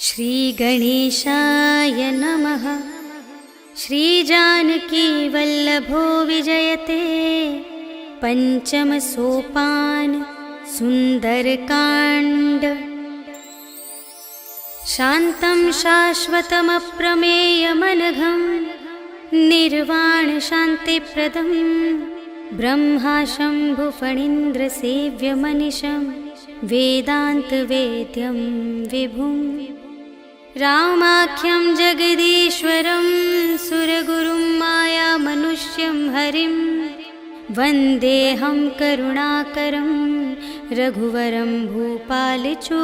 श्रीगणेशाय नमः। श्रीजानकीवल्लभो विजयते पञ्चमसोपान सुन्दरकाण्ड। शान्तं शाश्वतमप्रमेयमनघं निर्वाणशान्तिप्रदं ब्रह्माशम्भुफणीन्द्रसेव्यमनिशं वेदान्तवेद्यं विभुम्। रामाख्यं जगदीश्वरं सुरगुरुं मायामनुष्यं हरिं वन्देऽहं करुणाकरं रघुवरं भूपालचूडामणिं।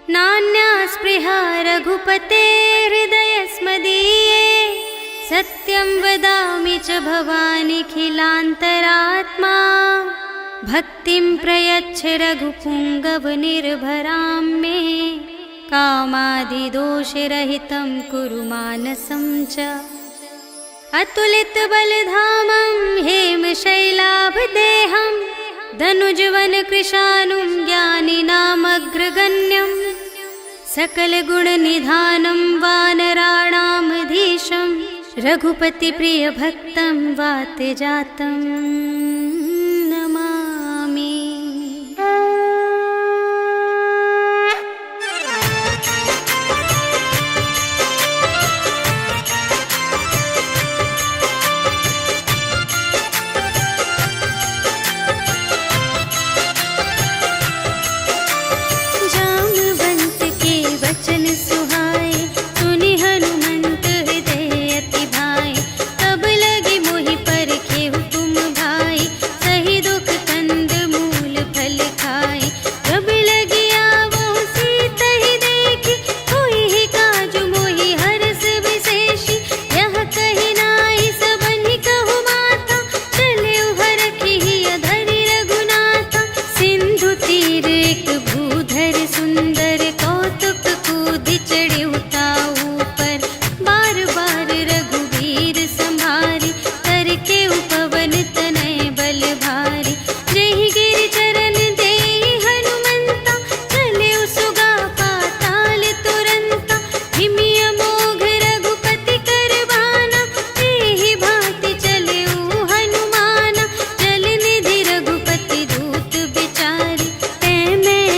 नान्या स्पृहा रघुपते हृदयस्मदीये सत्यं वदामि च भवानिखिलान्तरात्मा। भक्तिं प्रयच्छ रघुपुङ्गवनिर्भरां मे कामादिदोषरहितं कुरु मानसं च। अतुलितबलधामं हेमशैलाभदेहं धनुजवनकृशानुं ज्ञानिनामग्रगण्यं सकलगुणनिधानं वानराणामधीशं रघुपतिप्रियभक्तं वातजातं नमामि। जामवंत के वचन सुहाए सुनि हनुमंत हृदय अति भाए। तब लगे मोहि परखे हुकुम भाई सही दुख कंद मूल फल खाए। जब लगी आवो सीतहि देखी होई ही काजु मोहि हरष विशेषी। यह कहि नाई सबनि कहु माता चले हरखि अधरि रघुनाथा। सिंधु तीर एक भूधर सुंदर कौतुक कूदि चढ़े उताऊ पर। बार बार रघुवीर संभारी करके उपवन तनय बल भारी। जेहि गिरि चरण देहि हनुमंता चले सुगा पाताल तुरंता। हिमि अमोघ रघुपति कर बाना एहि भांति चले हनुमाना। जल निधि रघुपति दूत बिचारी तै मैं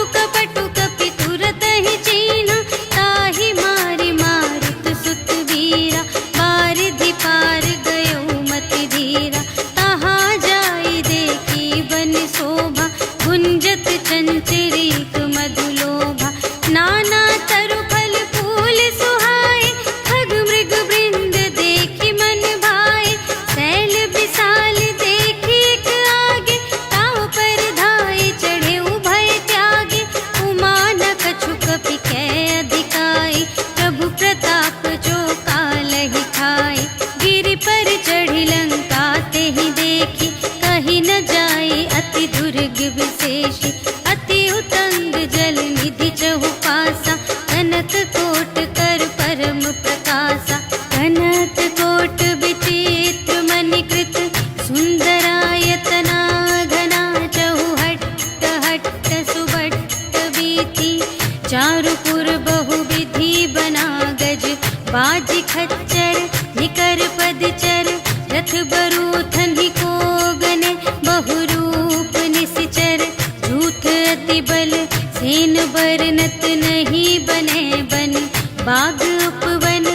कटु कपटु कपि तुरत ही चीन्हा, ताहि मारि मारुत सुत वीरा, बारिधि पार गयो मति धीरा। तहाँ जाई देखी बन शोभा, गुंजत चंचरीक मधुलोभा। नाना तरु फल फूल सुहाए, खग मृग वृंद देखी मन भाए। सैल विशाल देखी एक आगे, ताव पर धाये चढ़े उभय त्यागे। उमा न कछु कपि कै अधिकाई, प्रभु प्रताप जो कालहि खाए। गिरि पर चढ़ी लंका तेहि देखी, कही न जाए अति दुर्ग विशेषी। अति उतंग जल निधि चहु पासा, कनक कोट कर परम प्रकाशा। कनक कोट विचित्र मणिकृत, सुंदरायतना घना। चहु हट्ट हट्ट सुभट्ट बीती, चारुपुर बहुविधि बना गज। बाजी खच्चर निकर पदचर, रथ बरूथन ही को गने। बहुरूप निसिचर झूठ अति बल, सेन बरनत नहीं बने बन। बाग उपवन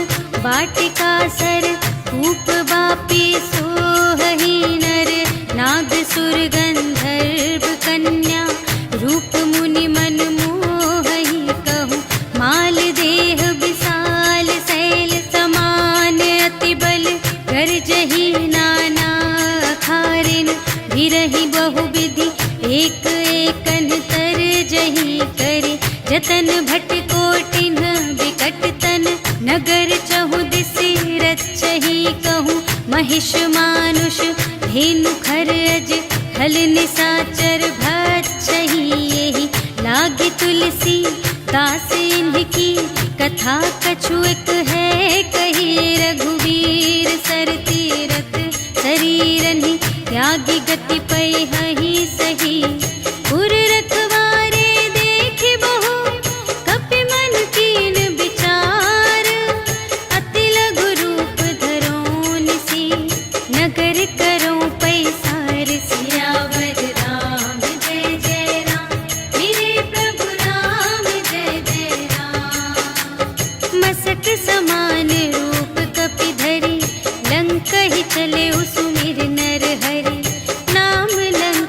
वाटिका सर, कूप बापी सोहहि नर। नाग सुर गंधर्व कन्या, रूप मुनि मन मोहहि कहूँ। माल देह विशाल शैल समान, अति बल गरजहि नाना अखारिन। गिरहि बहुविधि एक एकन तरजहि करे। जतन भट कोटिन विकट तन, नगर चहु दिसि रचहि कहूँ। महिष मानुष धेनु खर अज, खल निसाचर भक्षहि एहि। लागे तुलसी दास इनकी, कथा कछु एक है कही। रघुवीर सर तीरथ शरीरनि, त्यागी गति पैहि सही। पुर रखवारे देखि बहु, कपि मन कीन विचार। अति लघु रूप धरो निसी, नगर करो पैसार। सियावर राम जय जय राम, मेरे प्रभु राम जय जय राम। मसक समान रूप कपि धरि, लंक ही चले सुमिर नर हरि। नाम लंक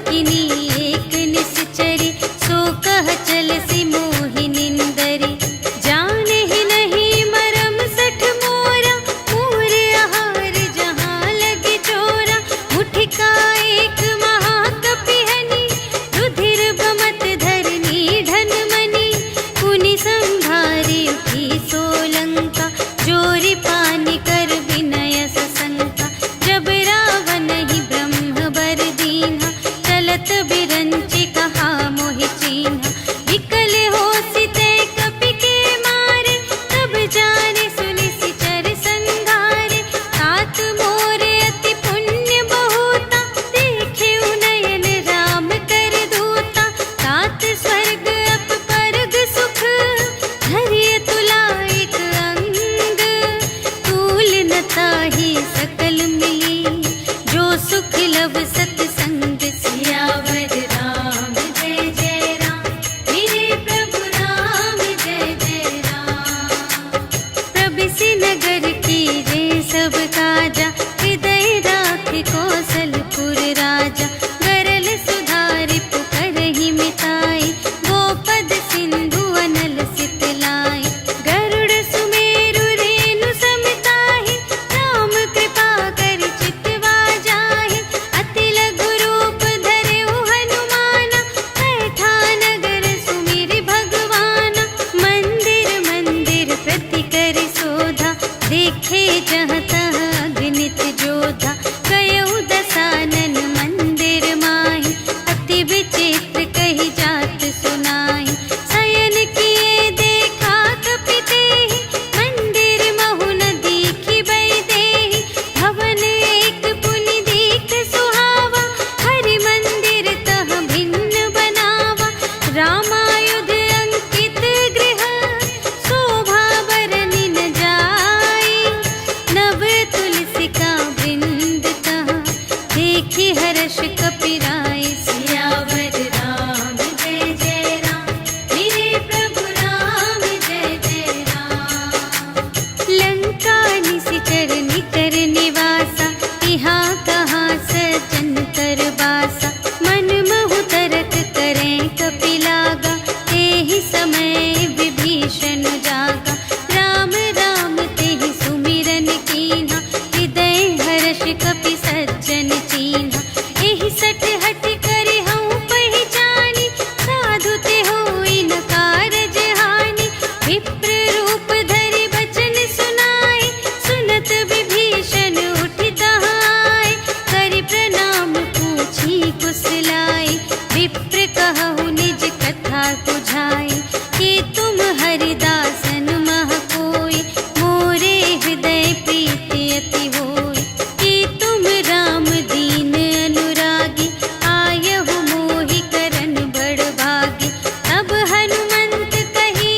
ही समय विभीषण जागा, राम राम तेहि सुमिरन कीन्हा, हृदय हर्ष कपि सज्जन चीन्हा। एहि सट हट करे हऊँ पहिचानी, साधु ते होई न कारज हानि। विप्र रूप धरि बचन सुनाए, सुनत विभीषण उठि तहाय। करि प्रणाम पूछी कुशलाए, विप्र कहु निज कथा बुझाए। कि तुम हरिदासन मह कोई, मोरे हृदय प्रीति अति होय। कि तुम राम दीन अनुरागी, आयहु मोहि करन बड़ भागी। तब हनुमंत कही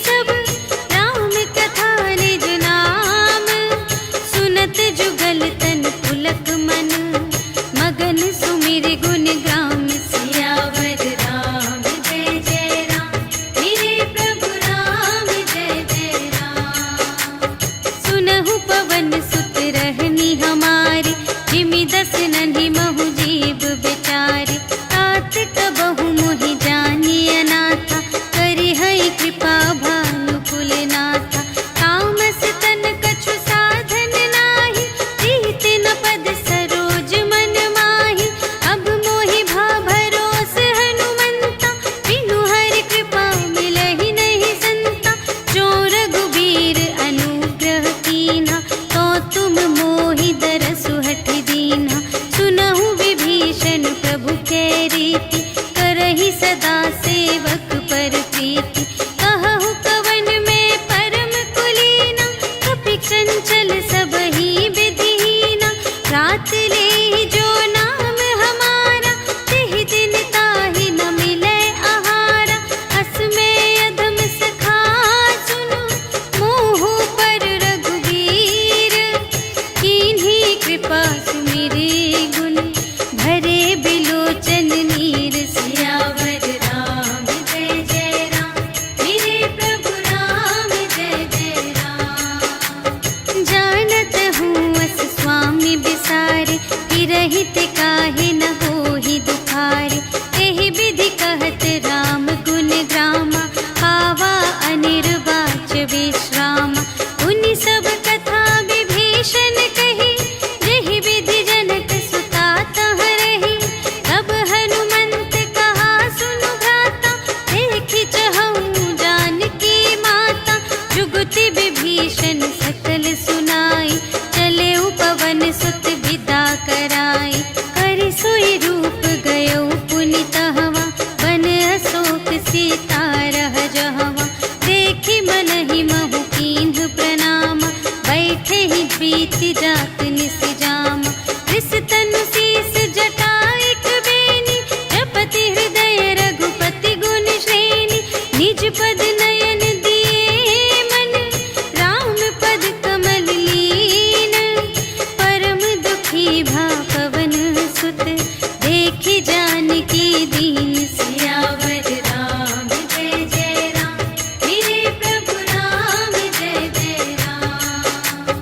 सब, राम कथा निज नाम। सुनत जुगल तन पुलक मन, मगन सुमिर गुण ग्राम। सियावर राम जय जय राम, मेरे प्रभु राम जय जय राम। सुनहु पवन सुत रहनी हमारी, जिमि दस नन्हि महु जीव बिचारी। तात कबहु मोहि जानिय नाथा, करिहै कृपा भानु कुलनाथा। तामस तन कछु साधन नाही, प्रीत न पद सरोज मन माही। अब मोहि भा भरोस हनुमंता, बिनु हरि कृपा मिलहि नहीं संता। जो रघुबीर अनुग्रह कीन्हा, तो तुम मोहि दरसु हठि दीन्हा। सुनहु विभीषण प्रभु कै रीति, करहि सदा सेवक पर प्रीति। कहहु कवन में परम कुलीना, कपि चंचल सबहि विधिहीना। रात लेहि जो नाम हमारा, तेहि दिन ताहि न मिलै आहारा। अस में अधम सखा सुनु, मोहु पर रघुबीर। कीन्ही कृपा सुमिरि गुण, भरे बिलोचन नीर। सियावर राम जय जय राम, मेरे प्रभु राम जय जय राम। जानत हूँ अस स्वामी बिसारे, फिरहित काहे न होहि दुखारे। एहि विधि कहत राम गुण ग्रामा, पावा अनिर्वाच विश्रामा। उनि सब कथा विभीषण कही, जेहि विधि जनक सुता तह रही। तब हनुमंत कहा सुनु भ्राता, देखि चहऊँ जानकी माता। जुगति विभीषण सकल सुनाई, चले पवन सुत विदा कराई। करि सोई रूप गयो पुनि तहवा, बन अशोक सीता रह जहवा। देखि मनहि महु कीन्ह प्रणामा, बैठे ही बीति जात निस जामा। रिस तनु शीस जटा एक बेनी, जपति हृदय रघुपति गुण श्रेणी। निज पद नयन दिए मन, राम पद कमल लीन। परम दुखी भा पवन सुत, देखि जानकी दीन। सियावर राम जय जय राम, मेरे प्रभु राम जय जय राम।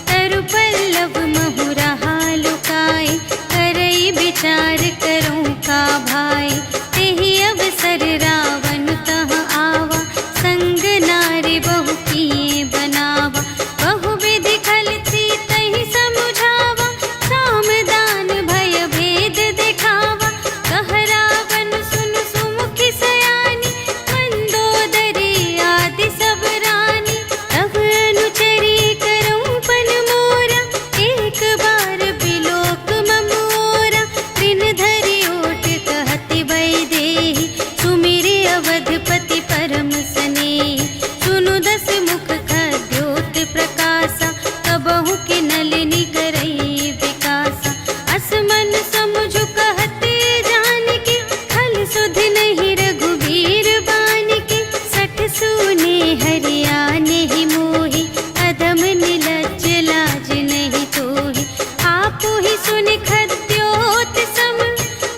तरु पल्लव महु रहा लुकाए, करई विचार करूँ का भाई। तेहि अवसर रावण तह आवा, संग नारी बहु किए बनावा। बहु विधि खल सीतहि समुझावा, साम दान भय भेद दिखावा। कह रावण सुनु सुमुखि सयानी, मंदोदरी आदि सब रानी। तब अनुचरी करऊँ पन मोरा, एक बार बिलोक ममोरा। दिन धरि ओट कहति भय देहि, सुमिरि अवधपति परम स्नेहि। सुनु दस मुख खद्योत प्रकाशा, कबहु के नलिनी करई विकासा। अस मन समुझु कहत जानकी, खल सुध नहीं रघुबीर बानिकी। सठ सूने हरिया नहीं मोहि, अधम निलज्ज लाज नहीं तोहि। आपु ही सुनि खद्योत सम,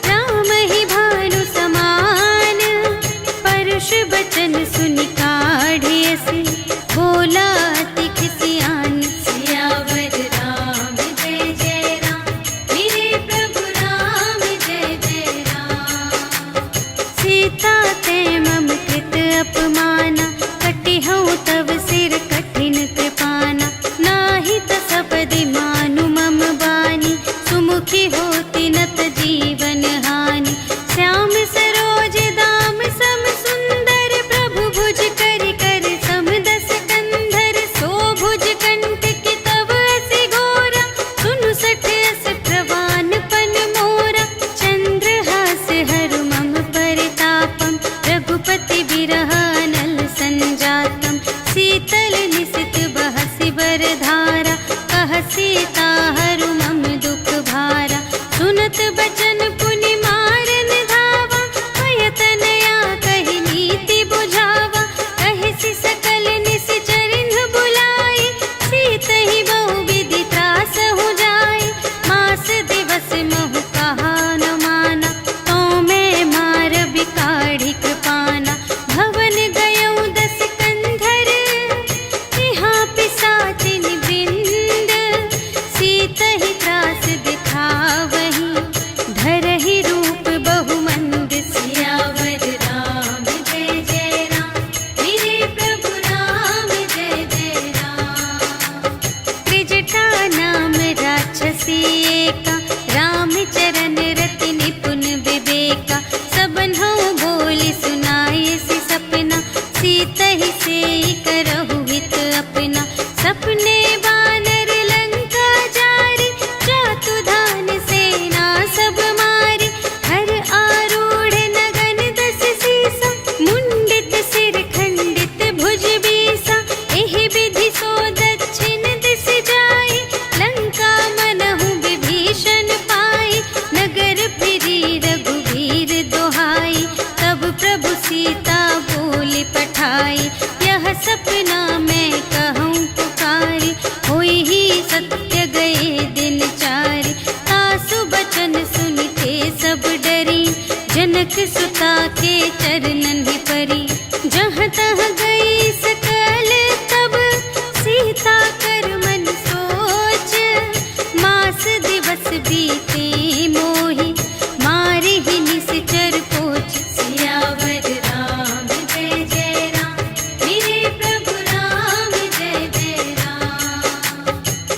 राम ही भानु समान। परुष बचन सुनि काढ़िय से, बोला अति खिसियान। सियावर राम जय जय राम, मेरे प्रभु राम जय जय राम। सीता ते मम कृत हंसी बिरह अनल संजातम शीतल निशित बहसि बरधारा कह सीता हरु मम दुख भारा सुनत बचन पुनि मारन धावा भयतनया कहि नीति बुझावा कहि सकल निश्चरिन बुलाई सीतहि बहु विधि त्रास हो जाय मास दिवस महु कहा न माना तो मैं मार बिकाढ़ी कृपाना भवन गयौ दस कंधर यहाँ पिसाचिन वृंद सीतहि त्रास दिखावही धरहि रूप बहुमंद सियावर राम जय जय राम मेरे प्रभु राम जय जय राम त्रिजटा नाम राक्षसी एका रामचरण रति निपुण विवेका सबन्हु बोली सुनाए सि सपना सीतहि सेई करहु हित अपना सपने बानर लंका जारी जातु धान सेना सब मारी हर आरूढ़ नगन दस सीसा मुंडित सिर खंडित भुज बीसा एहि विधि सो दक्षिण दिस जाई लंका मनहु विभीषण पाई नगर फिरी रघुवीर दोहाई तब प्रभु सीता बोली पठाई यह सपना मैं कहूँ पुकारी होई ही सत्य गए दिन चारि तासु बचन सुनते सब डरी जनक सुता के चरणन ही परी जहाँ तहाँ गई सकल तब सीता कर मन सोच मास दिवस बीते मोहि मारे ही निश्चर पोच सियावर राम जय जय राम मेरे प्रभु राम जय जय राम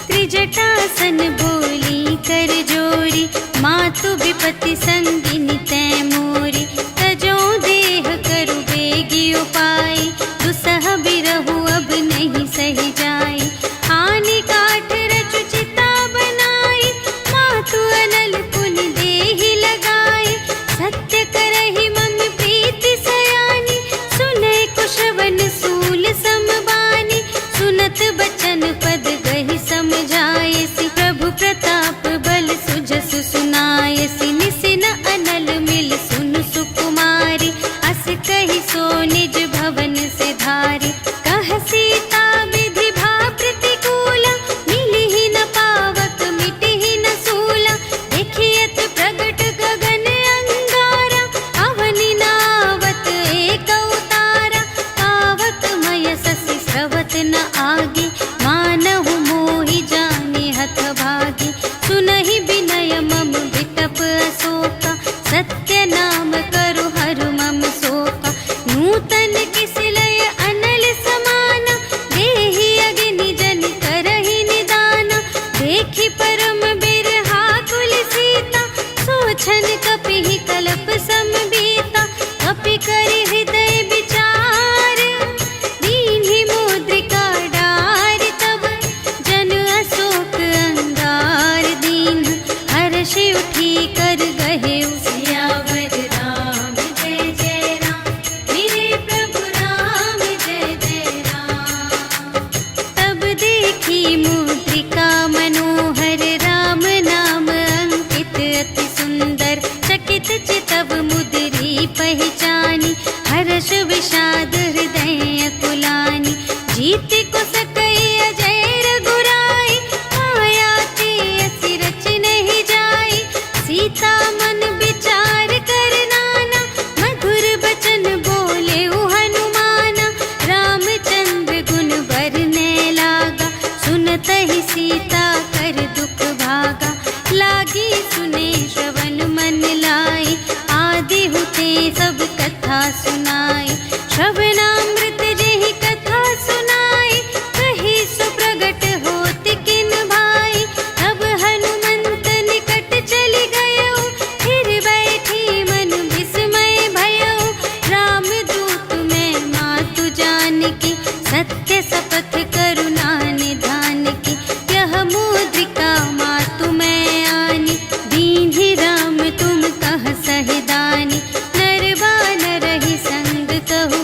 त्रिजटासन बोली कर जोरी मातु विपति संगिनी तै मोरी तजो देह करु बेगी उपाय दुसह बिरहु अब नहीं सही जाई आनी काठ रचु चिता बनाई मातु अनल पुनि देहि लगाई सत्य करहि मम प्रीति सयानी सुनै कुशवन सूल समबानी सुनत बचन पद गहि समझाए सि प्रभु प्रताप बल सुजसु सुनाय सि निसिन अनल मिल सुन सुकुमारी अस कहि सो निज भवन से धारी कह सीता विधि भा प्रतिकूला मिलिहि न पावक मिटिहि न सूला देखियत प्रगट गगन अंगारा अवनि नावत एक अवतारा पावक मय ससि स्रवत न आगे मानहु मोहि जाने हथ भागी सुनहि विनय मम विटप अशोका सत्य नाम करु हरु मम शोका नूतन किसलय अनल समाना देहि अग्नि जन करहि निदाना देखि परम बिरहा कुल सीता सोचन कपिहि कल्प समबीता कपि करि हृदय विचार दीन्हि मुद्रिका डार तब जन अशोक अंगार दीन हर्षि उठी कर गहे सियावर राम जय जय राम मेरे प्रभु राम जय जय राम तब देखी मुद्रिका मनोहर राम नाम अंकित अति सुंदर चकित चितव मुद्री पहचानी हर्ष विषाद हृदय कुलानी जीति को सकई अजय रघुराई माया ते असि रच नहीं जाई सीता मन विचार कर नाना मधुर बचन बोले हनुमाना रामचंद्र गुण बरने लागा सुनत ही सीता कर दुख भागा लागी सुने श्रवण मन लाई आदि हुते सब कथा सुनाई श्रवणामृत जेहि कथा सुनाई कही सुप्रगट होत किन भाई तब हनुमंत निकट चली गयो फिर बैठी मन विस्मय भयो रामदूत मैं मातु जानकी सत्य शपथ करुणा निधान की यह मुद्रिका मातु मैं आनी दीन्हि राम तुम कह सहिदानी नरवा नरहि संग कहु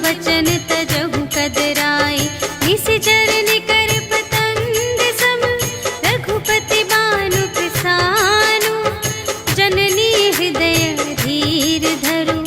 बचन तजहु कदराए। निशिचर निकर पतंग सम रघुपति बानु प्रसानु। जननी हृदय धीर धरु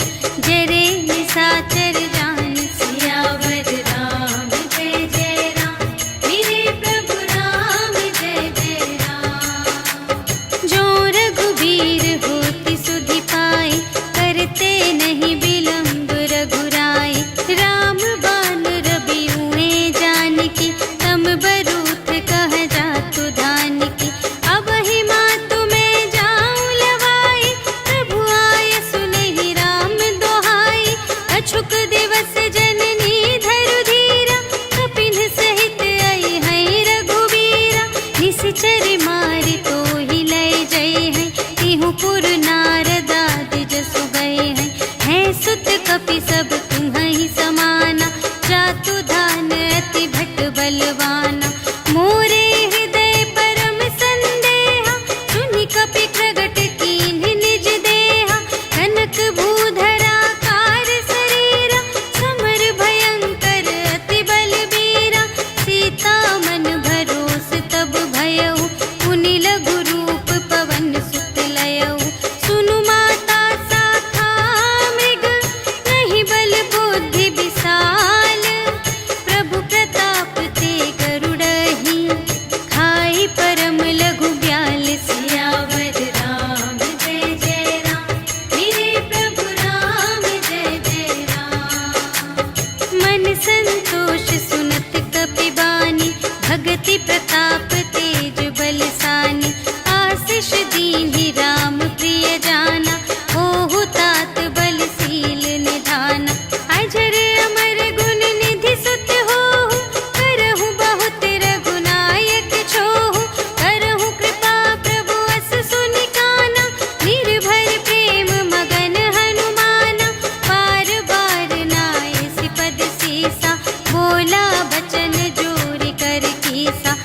जरे निशाचर जान। सियावर राम जय जय राम, मेरे प्रभु राम जय जय राम। जो रघुबीर होति सुधि पाए, करते नहीं विलंब रघुराए। राम बान रबिउए जानकी, तम बरूथ कह जातु धानकी। अब ही मातु मैं जाऊं लवाई, प्रभु आय सुनहि राम दोहाई। अछुक दिवस जननी धरु धीरा, कपिन सहित आई है रघुबीरा। निशिचर मारि तोहि लय जय है, तिहु पुर नारद आदि जसु गए हैं। है सुत कपि सब तुम्हि समाना, जातु धान अति भट बलवाना। मोरे हृदय परम संदेहा, सुनि कपि प्रगट कीन्ह निज देहा। कनक भूधरा कार शरीरा, समर भयंकर अति बलबीरा। सीता मन भरोस तब भयउ, पुनि लघु रूप पवन सुत लयउ। सुनु माता शाखा मृग, नहीं बल बुद्धि विशाल। प्रभु प्रताप ते गरुड़हि, खाई परम लघु ब्याल। सियावर राम जय जय राम, मेरे प्रभु राम जय जय राम। मन संतोष सुनत कपि बानी, भगति प्रताप तेज बलसानी। आशीष दीन्हि राम प्रिय जाना, ओहु तात बलशील निधाना। अजर अमर गुण निधि सुत होहु, करहु बहुत रघुनायक छोहु। करहु कृपा प्रभु अस सुनि काना, निर्भय प्रेम मगन हनुमाना। बार बार नाय सिपद सीसा, बोला बचन जोरि कर कीसा।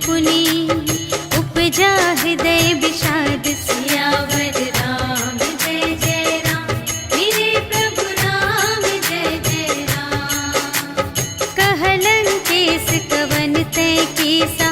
पुनि उपजा हृदय विषाद सियावर राम जय जय राम मेरे प्रभु राम जय जय राम। कहलन केस कवन तय कीसा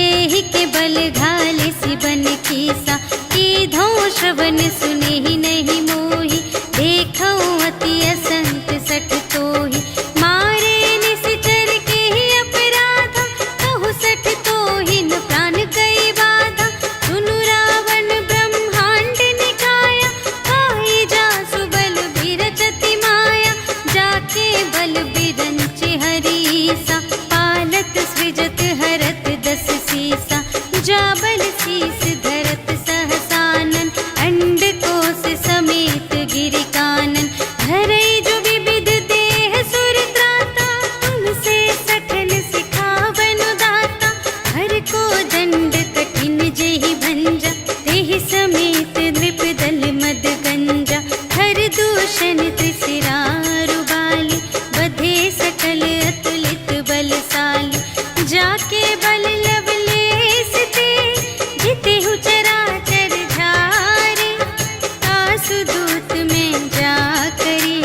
एहि के बल घाले सिबन कीसा कीधो श्रवण सुने ही नहीं मोहि देखो अति असंत सठ तोहि मारे निश्चर के ही अपराधा कहु सठ तोहि न प्राण गई बाधा सुनु रावण ब्रह्मांड निकाया खाई जासु बल बिरचति माया जाके बल बिरंचि हरीसा पालत सृजत हरत दस सीसा जा बल शीस धरत सहसानन अंड कोश समेत गिरि कानन धरई जो विविध देह सुर त्राता तुमसे सठन सिखावन दाता हर को दंड कठिन जेहि भंजा तेहि समेत नृप दल मद गंजा हर दूषण त्रिशिरारु बाली बधे सकल अतुलित बलशाली जाके बल लवलेस ते जितेहु चराचर झारे आसु दूत में जा करी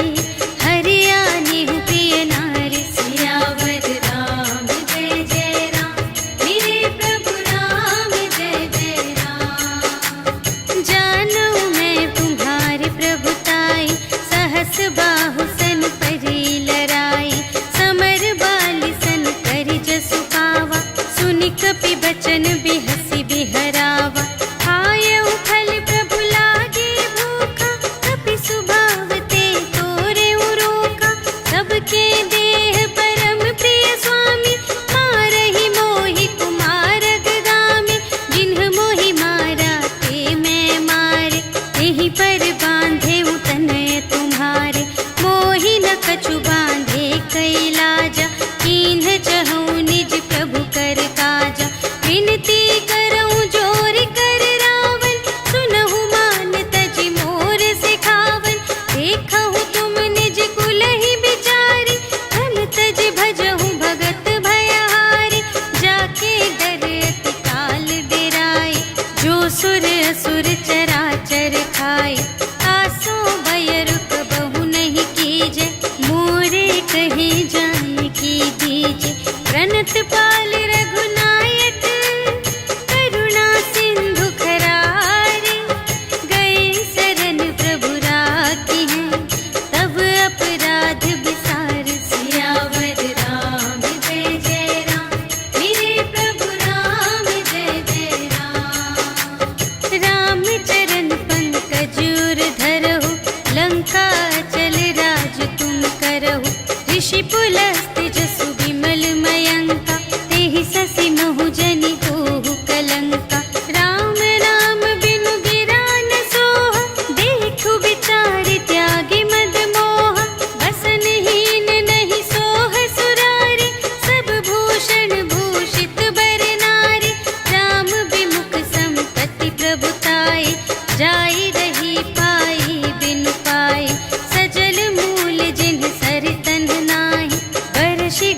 हरियाणि प्रिय नारी सियावर राम जय जय राम मेरे प्रभु राम जय जय राम। जानो मैं तुम्हारी प्रभुताई सहस बाहु सन परी लराई समर बाली सन करि जसु पावा सुनि कपि बचन बिहसि बिहरावा आयउ फल प्रभु लागे भूखा कपि सुभाव ते तोरे रोका सबके देह परम प्रिय स्वामी मारहि मोहि कुमार गगामी जिन्ह मोहि मारा ते मैं मारे तेहि पर बांधे तनय तुम्हारे मोहि न कछु बांधे कैलाजा कीन्ह चहु निज प्रभु कर काजा विनती करऊं जोर कर रावण सुनहु मान तजि मोर सिखावन देखहु तुम निज कुल ही बिचारी धन तज भजहु भगत भयहारी जाके डर अति काल डेराए जो सुर असुर चराचर खाए आसो भय रुक बहु नहीं कीजे मोरे कहे जाए की दीजे प्रणत पाल रघुनायक करुणा सिंधु खरारे गए शरण प्रभु राखी हैं तब अपराध विसार सियावर राम जय जय राम मेरे प्रभु राम जय जय राम। राम चरण पंकज उर धरहु लंका चल राज तुम करहु ऋषि पुलस्त जसु विमल मयंका तेहि ससि महु जनि होहु कलंका राम नाम बिनु गिरा न सोहा देखु विचारि त्यागी मद मोहा बसनहीन नहीं सोह सुरारी सब भूषण भूषित बर नारी राम विमुख संपत्ति प्रभुताई जाई रही पाई बिनु पाई सजल मूल जिन्ह सर तन्ह नाही बरषि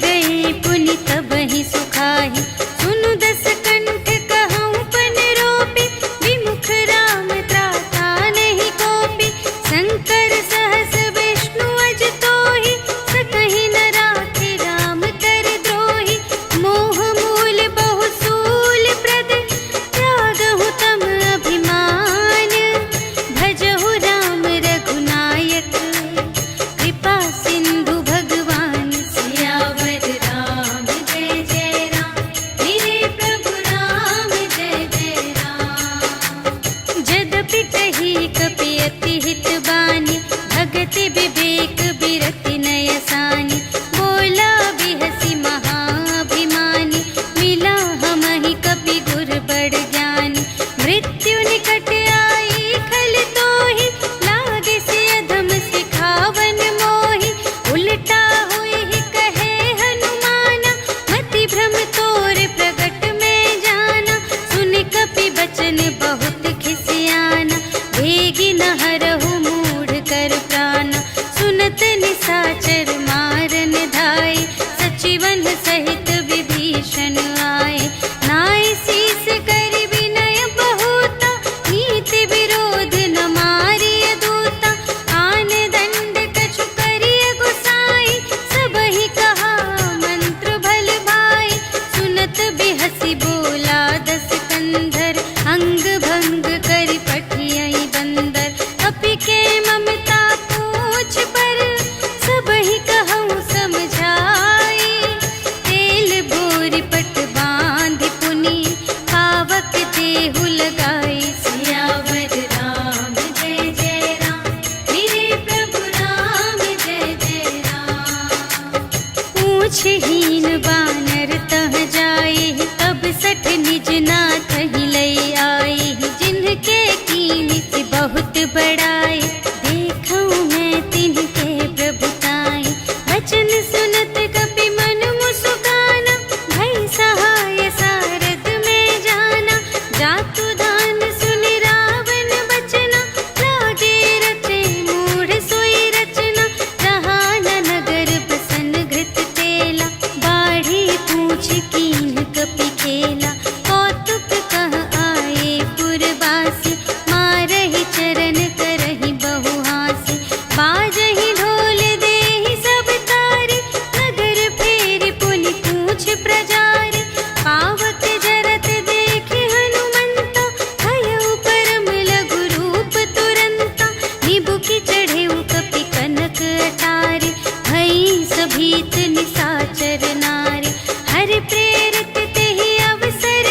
पूछहीन बानर तह जाए, तब सठ निज नाथ ही लई आए। जिनके कीन से बहुत बड़ाए, देखूं मैं तिनके प्रभुताई। वचन सुनत कपि मन मुस्काना, भई सहाय सारद में जाना। जातु दान सुनि रावण बचना, लागे रचे मूढ़ सोई रचना। जहान नगर बसन घृत तेला, बाढ़ी पूछ कीन कपि खेला। कौतुक कह आए पुरवासी, मारहि चरण करहि बहु हासी। बाजहि ढोल देहि सब तारी, नगर फेरि पुनि पूछ प्रजारी। पावक जरत देखि हनुमंता, भयउ परम लघु रूप तुरंता। निबुकि चढ़ेउ कपि कनक अटारी, भई सभीत निसाचर नारी। हरि प्रेरित तेहि अवसर,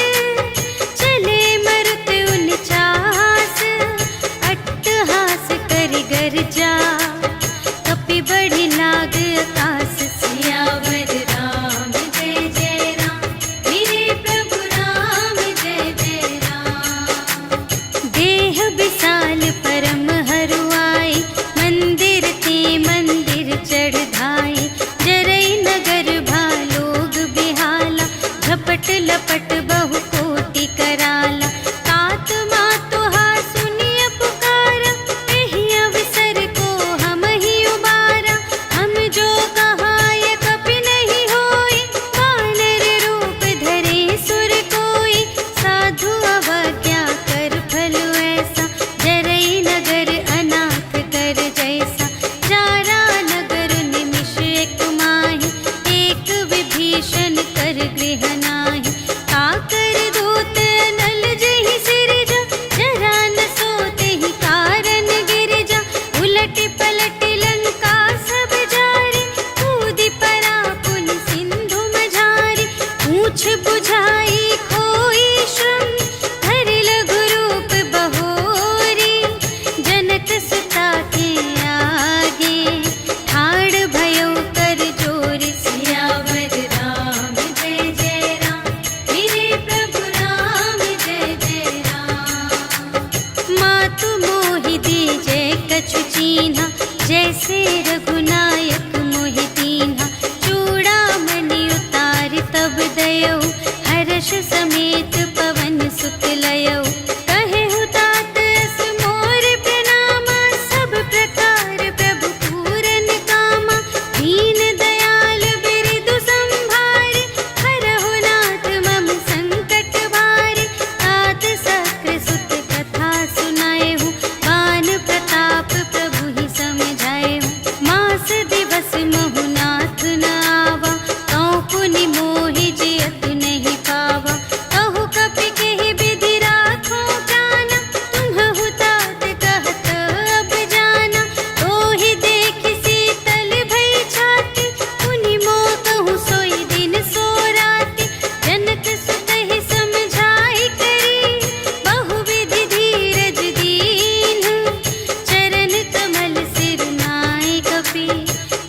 चले मरुत उनचास। अट्टहास करि गर्जा, कपि बढ़ि लाग आकाश। सियावर राम जय जय राम, मेरे प्रभु राम जय जय राम। देह विशाल परम हरुआई, मंदिर ते मंदिर चढ़ धाई। जरई नगर भालोग बिहाला, झपट लपट बहु कोटि कराला। तात मातु हा सुनिय पुकारा, एहि अवसर को हम ही उबारा। हम जो कहाय कपि नहीं होई, वानर रूप धरे सुर कोई। साधु अवज्ञा कर फल ऐसा, जरई नगर अनाथ कर जैसा। जारा नगर निमिष एक माहि, एक विभीषण कर गृह नाही। काकर दूत नल जहि सिरजा, जरा न सोतेहि कारण गिरजा। उलटि पलटि लंका सब जारी, कूदि परा पुनि सिंधु मझारी। पूछ बुझाई खोई श्रम, धरि लघु रूप बहोरी। जनक सुता के आगे, ठाड़ भयउ कर जोर। सियावर राम जय जय राम, मेरे प्रभु राम जय जय राम। मातु मोहि दीजै कछु चीन्हा, जैसे रघुनायक मोहि दीन्हा। चूड़ामणि उतारि तब दयौ, हर्ष समेत पवन सुत लयौ। कहेहु तात अस मोर प्रणामा, सब प्रकार प्रभु पूरन कामा। दीन दयाल बिरदु संभारे, हरहु नाथ मम संकट भारे। तात सक्र सुत कथा सुनाएहु, बान प्रताप प्रभु ही समझाएहु। मास दिवस महु नाथ न आवा, कौ पुनि मोहि जियत नहीं पावा। कहु कपि केहि विधि राखो प्राना, तुम्हहु तात कहत अब जाना। तोहि देखि शीतल भई छाति, पुनि मोह कहूँ सोई दिन सो राति। जनक सुतहि समझाई करी, बहु विधि धीरज दीन्ह। चरण कमल सिर नाय कपि,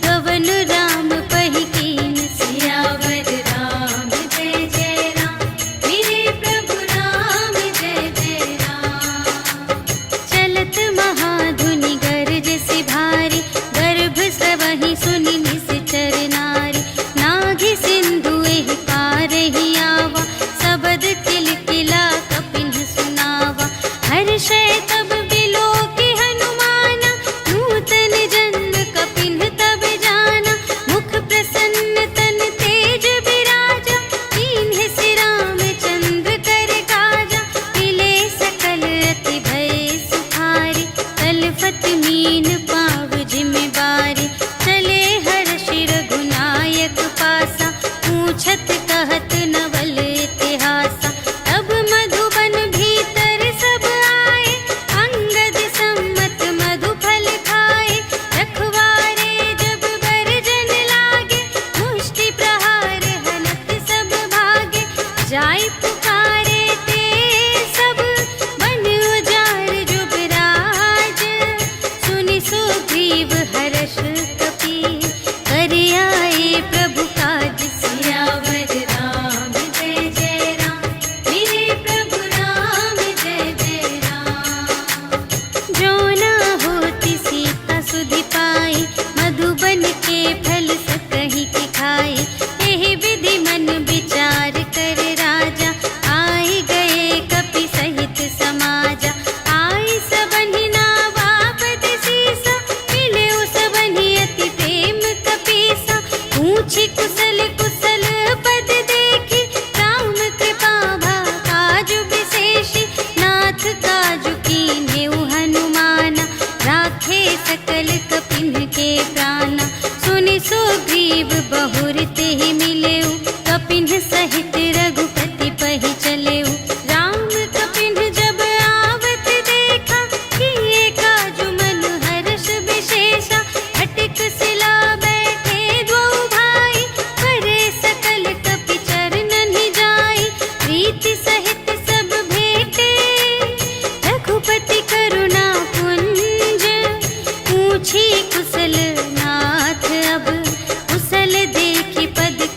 गवन राम पहि कीन। सियावर राम जय जय राम, मेरे प्रभु राम जय जय राम। चलत महाधुनि गरज सि भारी, गर्भ सबहि सुनि निश्चर नारी। नाघि सिंधु एहि पार ही आवा, सबद किलकिला कपिन सुनावा। हर्षै तब बिलोकि हनुमाना, नूतन जन्म कपिन तब जाना। मुख प्रसन्न तन तेज बिराजा, कीन्ह सि रामचंद्र कर काजा। मिले सकल अति भय सुखारी, तलफत मीन पाव जिम बारी। चले हर्षि रघुनायक पासा, पूछत कहत नवल इतिहासा। तब मधुबन भीतर सब आए, अंगद सम्मत मधु फल खाए। रखवारे जब बरजन लागे, मुष्टि प्रहार हनत सब भागे। जाय पुकारे ते सब, बन उजार जुबराज। सुनि सुग्रीव हर्ष कपि, करि आए प्रभु काज। बढ़ाए। यही विधि मन विचार कर राजा, आई गए कपि सहित समाजा। आई सबनि नावापद सीसा, मिले सबनि अति प्रेम कपीसा। पूछी कुशल कुशल पद देखी, राम कृपा भा काजु विशेषी। नाथ काजु कीन्हेउ हनुमाना, राखे सकल कपिन के प्राणा। सुनि सुग्रीव बहुर तेहि मिलेउ, कपिन सहित रघुपति पहि चलेउ। राम कपिन जब आवत देखा, किए काजु मन हर्ष विशेषा। अटक सिला बैठे द्वौ भाई, करे सकल कपि चरणन जाई। प्रीति सहित सब भेटे, रघुपति करुणा पुंज। पूछी कुशल नाथ अब, कुशल देखी पद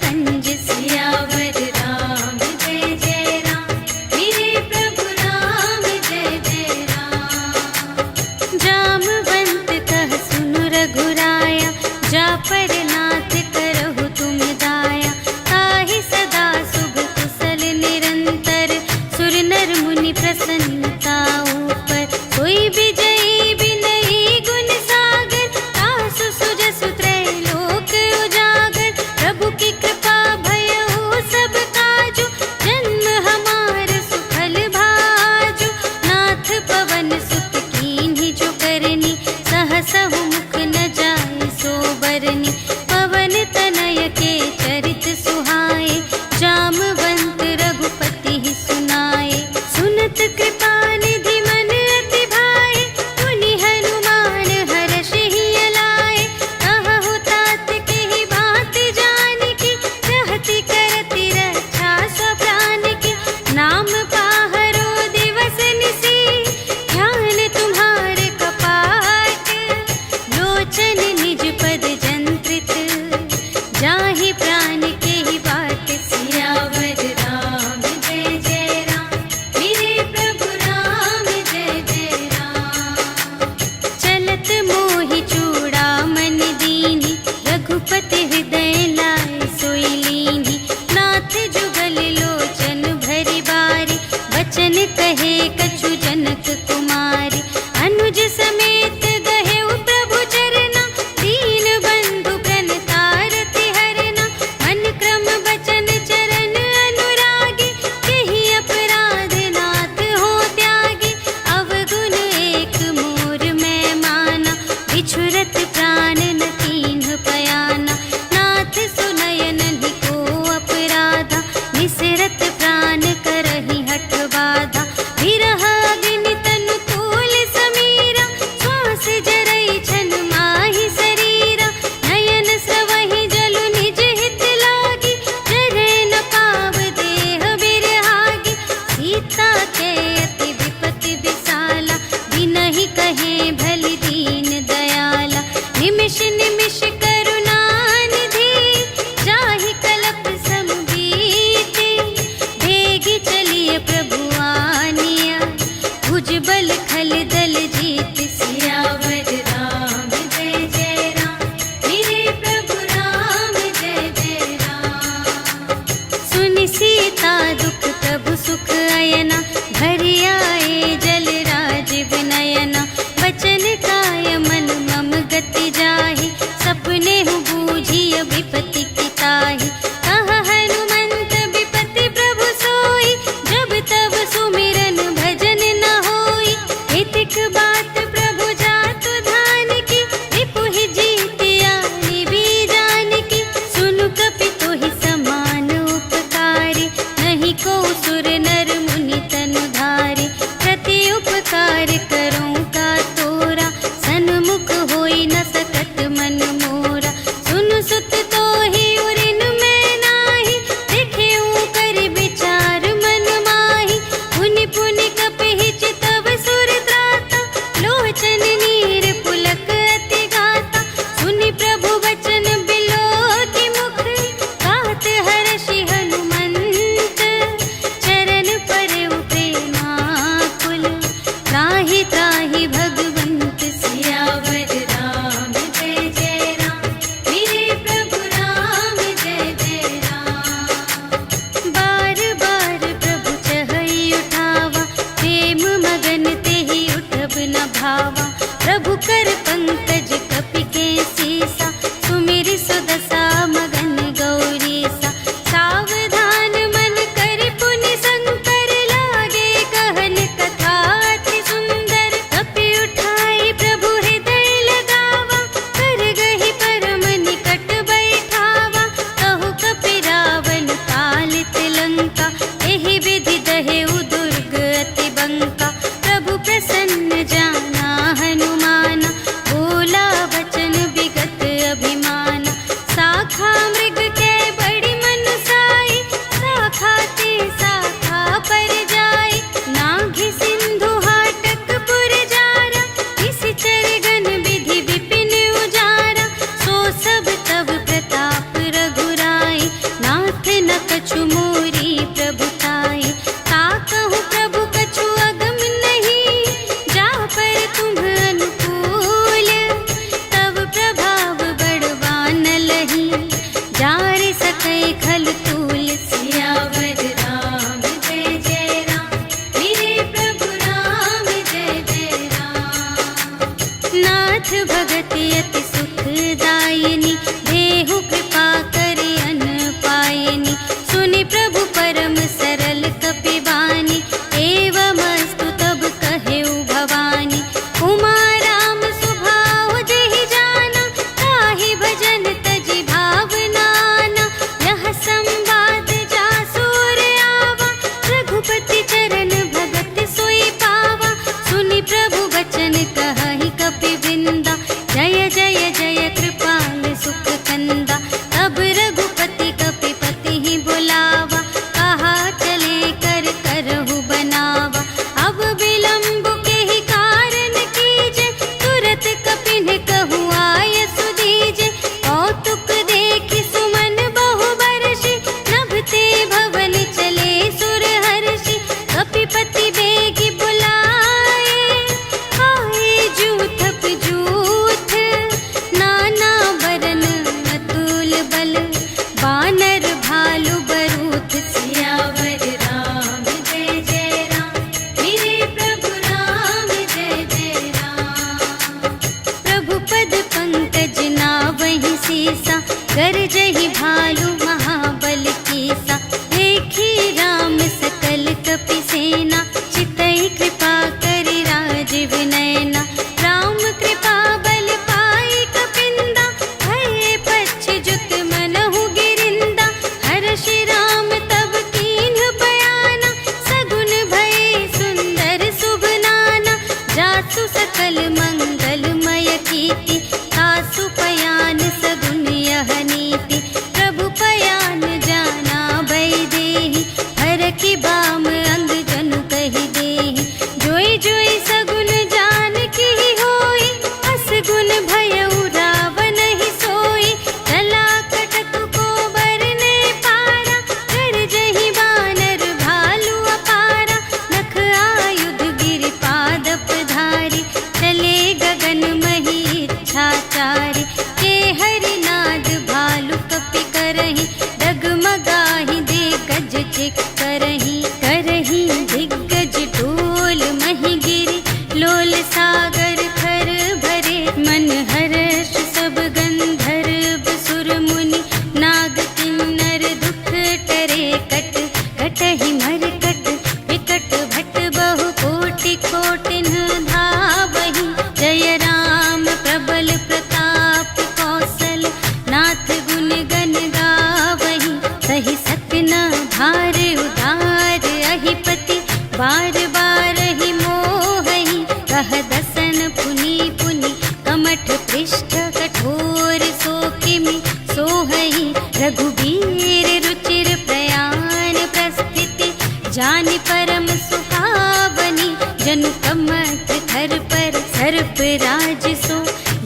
करही, डगमगाही दिग्गज चिक करही, करही दिग्गज डोल मही गिरी, लोल सागर खर भरे, मन हर्ष सब गंधर्व सुर मुनि, नाग किन्नर दुख टरे, कट कटहि मरकट विकट भट बहु कोटि कोटिन धावहि, जय राम प्रबल प्रताप कौशल नाथ गुण गण गावहि, सहि सकना भार उदार अहिपति, बार बार ही मोहहि, कह दसन पुनि पुनि, कमठ पृष्ठ कठोर सो किमि सोहहि, रघुबीर रुचिर प्रयाण प्रस्थिति, जानि परम सुहावनी, जनु कमठ धर पर सर्प राज सो,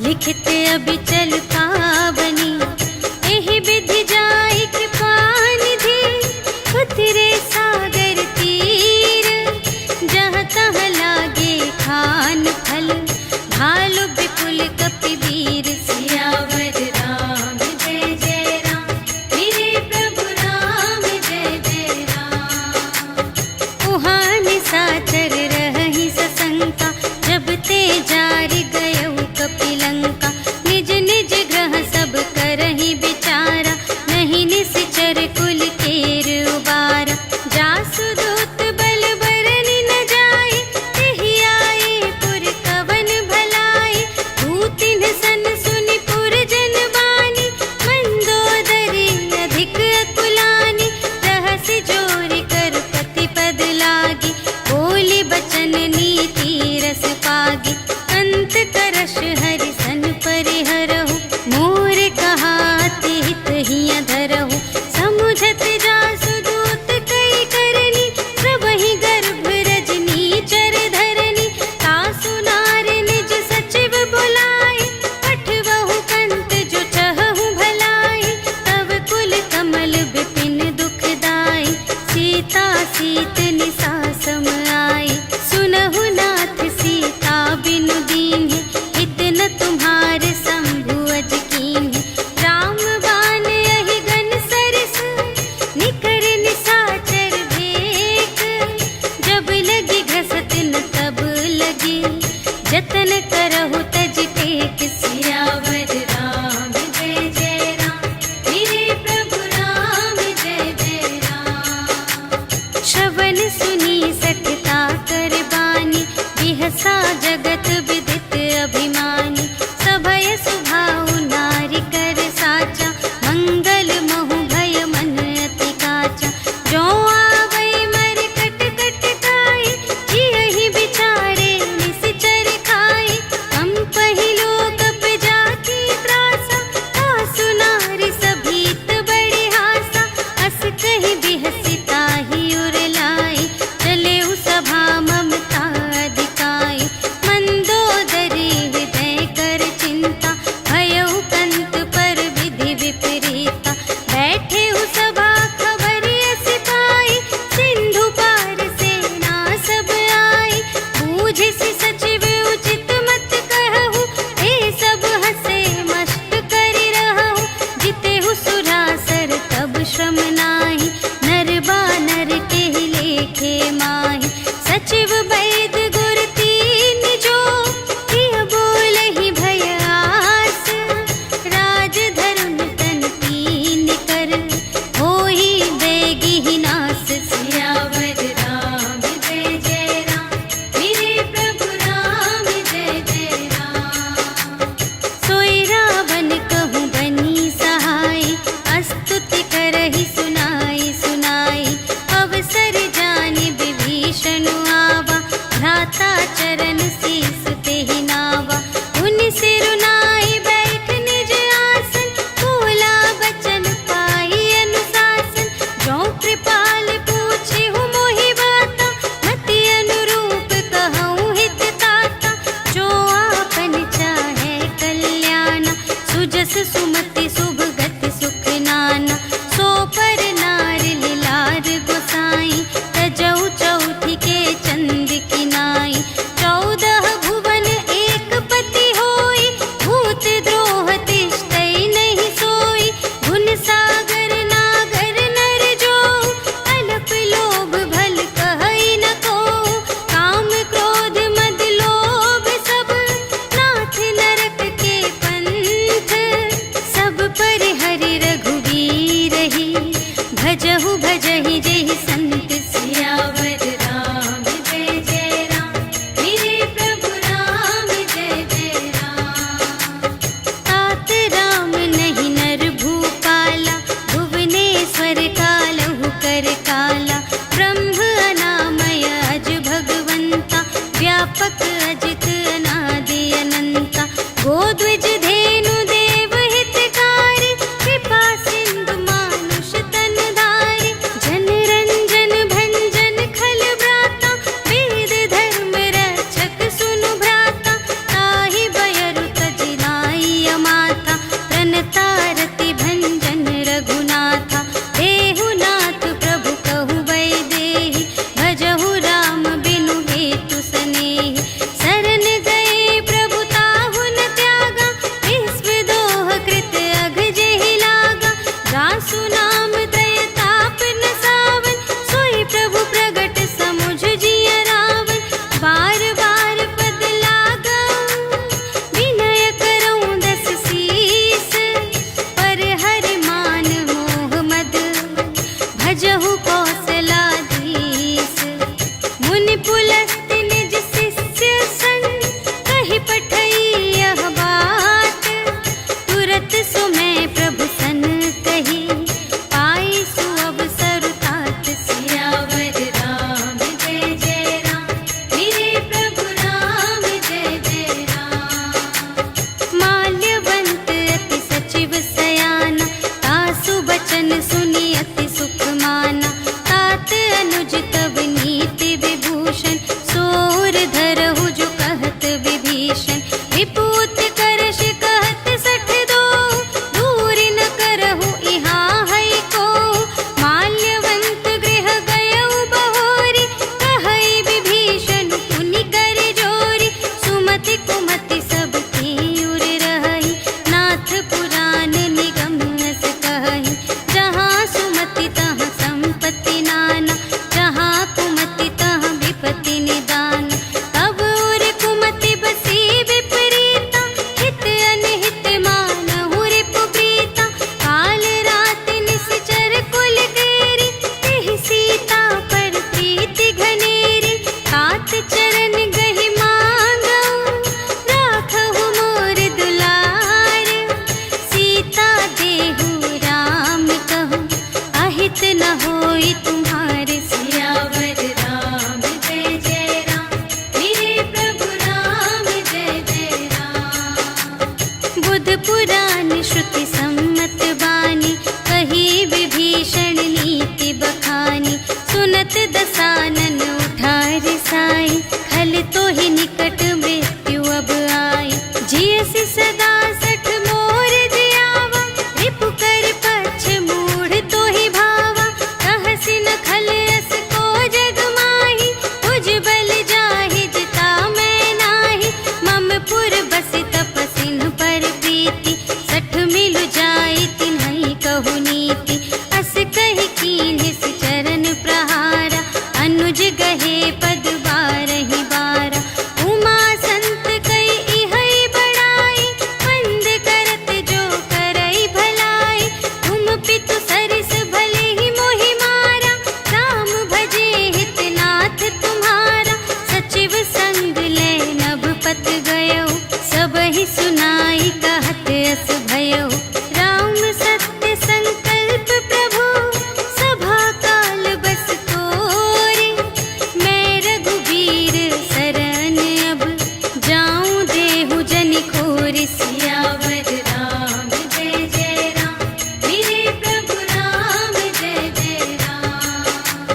लिखित अबिचल पावनी, एहि विधि जाय कृपा निधि, उतरे सागर तीर, जहाँ तहाँ लागे खान फल, भालु विपुल कपिवीर, सियावर राम जय जय राम, मेरे प्रभु राम जय जय राम। उहाँ निशाचर रहहि सशंका, जब ते जारि गयउ कपिलंका, निज निज ग्रह सब करहि विचारा, नहीं निश्चर कुल केर उबारा, जासु दूत बल बरनि न जाय, तेहि आए पुर कवन भलाई, दूतिन सन सुनि पुर जन बानी, मंदोदरी अधिक अकुलानी, रहसि जोरि कर पति पद लागी, बोली बचन नीति रस पागी, अंत करश हरि सन परिहरहु, मोर कहाति हित हिय धरहु, समुझत जासु दूत कई करनी, प्रभहि गर्भ रजनी चर धरनी, तासु नार निज सचिव बुलाए, पठवहु कंत जो चहहु भलाई, तब कुल कमल विपिन दुखदाई, सीता सीत निसा सम आई, सुनहु नाथ सीता बिनु दीन्हि, हित न तुम्हारे शंभु अज कीन्हि, राम बाण यहि गन सरिस, निकर निशाचर भेक, जब लगी घसत न तब लगी, जतन करहु तज टेक, सियावर राम जय जय राम, मेरे प्रभु राम जय जय राम। श्रवण सुनी सठता कर बानी, बिहसा जगत विदित अभिमानी, सभय सुभाउ नारी कर साचा, मंगल महु भय मन अति काचा, जो आवै मर कट कट खाई, जियहि विचारे निश्चर खाई, कंपहि लोक जाति त्रासा, तासु नारी सभीत बड़े हासा, अस कहि बिहसि ताहि उर लाई, चलेउ सभा ममता अधिकाई, मंदोदरी हृदय कर चिंता, भयउ कंत पर विधि विपरीता, बैठेउ सभा खबर अस पाई, सिंधु पार सेना सब आई, बूझिसि सचिव उचित मत कहु, ए सब हसे मस्त करि रहु, जितेहु सुरासर तब श्रम नाही, नर बानर केहि लेखे माहि, सचिव वैद गुर तीन जो, किय बोलहि भय आस, राज धरुन तन तीन कर, होहि बेगिहि नास, सियावर राम जय जय राम, मेरे प्रभु राम जय जय राम। सोई रावण कहूँ बनी सहाय, अस्तुति करहि सुनाई सुनाई, अवसर जानि विभीषण आवा, भ्राता चरण शीस तेहि नावा, उनि सिरुनाई बैठ निज आसन, बोला बचन पाई अनुशासन, जो कृपाल पूछेहु मोहि बाता, मति अनुरूप कहूँ हित ताता, जो आपन चाहे कल्याण, सुजस सुमति शुभ गति सुख नाना, सो पर भजहु भजहि जेहि संत सियावर राम जय जय राम। मेरे प्रभु राम जय जय राम। तात राम नहीं नर भूपाला, भुवनेश्वर कालहु कर काला। ब्रह्म अनामय अज भगवंता, व्यापक अजित अनादि अनंता। गोद्विज धेनु देव हितकारी, कृपा सिंधु मानुष तन धारी। जन रंजन भंजन खल व्राता, वेद धर्म रक्षक सुनु भ्राता। ताहि बयरु तजि नाई माथा, प्रणतारति भंजन रघुनाथा। देहु नाथ प्रभु कहु वैदेही, भजहु राम बिनु हेतु सनेही। शरण गए प्रभु ताहु न त्यागा, विश्व दोह कृत अघ जेहि लागा। जासु नाम त्रय ताप न सावन, सोई प्रभु प्रगट समुझ जिय रावण। बार बार पद लागऊं, विनय करऊं दस सीस। पर हरि मान मोह मद, भजहु कौशलाधीश। मुनि पुलस्त्य निज शिष्य संग, कहि पठई यह बात। तुरत सुमय प्रभु सन कही, पाई सुअवसर तात। सियावर राम जय जय राम। मेरे प्रभु राम जय जय राम। माल्यवंत अति सचिव सयाना, तासु बचन सुनि अति सुख माना। तात अनुज तब नीति विभूषण, सोर धरहु जो कहत विभीषण। विपूत करश कहत सठ दो, दूरि न करहु इहाँ है को। माल्यवंत गृह गयउ बहोरी, कहई विभीषण पुनि कर जोरी। सुमति कुमति सब की उर रहई, नाथ पुराण निगम अस कहई। जहाँ सुमति तहाँ संपत्ति नाना, जहाँ कुमति तहाँ विपत्ति निदान। तब उर कुमति बसी विपरीता, हित अनहित मानहु रिपु प्रीता। काल रात निश्चर कुल केरी, तेहि सीता पर प्रीति घनेरी। तात चरण गहि मांगऊं, राखहु मोर दुलार। सीता देहु राम कहूँ, अहित न होई तुम्हारे। सियावर राम जय जय राम। मेरे प्रभु राम जय जय राम। बुध पुराण श्रुति सम्मत बानी, कही विभीषण नीति बखानी। सुनत दसानन उठार साई, खल तो ही निकट मृत्यु अब आई। जियसि सदा सठ मोर जियावा, रिपु कर पक्ष मूढ़ तो ही भावा। कहसि न खल अस को जग माही, तुझ बल जाहि जिता मैं नाही। मम पुर बसि तपसिन पर प्रीति, सठ मिलु जाई तिन्हई कहु नीति। अस कहि कीन्हिस चरण प्रहारा, अनुज गहे पद बारहि बारा। उमा संत कई इहै बड़ाई, मंद करत जो करई भलाई। तुम पितु सरिस भले ही मोहि मारा, राम भजे हित नाथ तुम्हारा। सचिव संग ले नभ पत गयो, सबहि सुनाई कहत अस भयो। राम सत्य संकल्प प्रभु, सभा काल बस तोरे। मैं रघुबीर शरण अब, जाऊं देहु जनि खोरि। सियावर राम जय जय राम। मेरे प्रभु राम जय जय राम।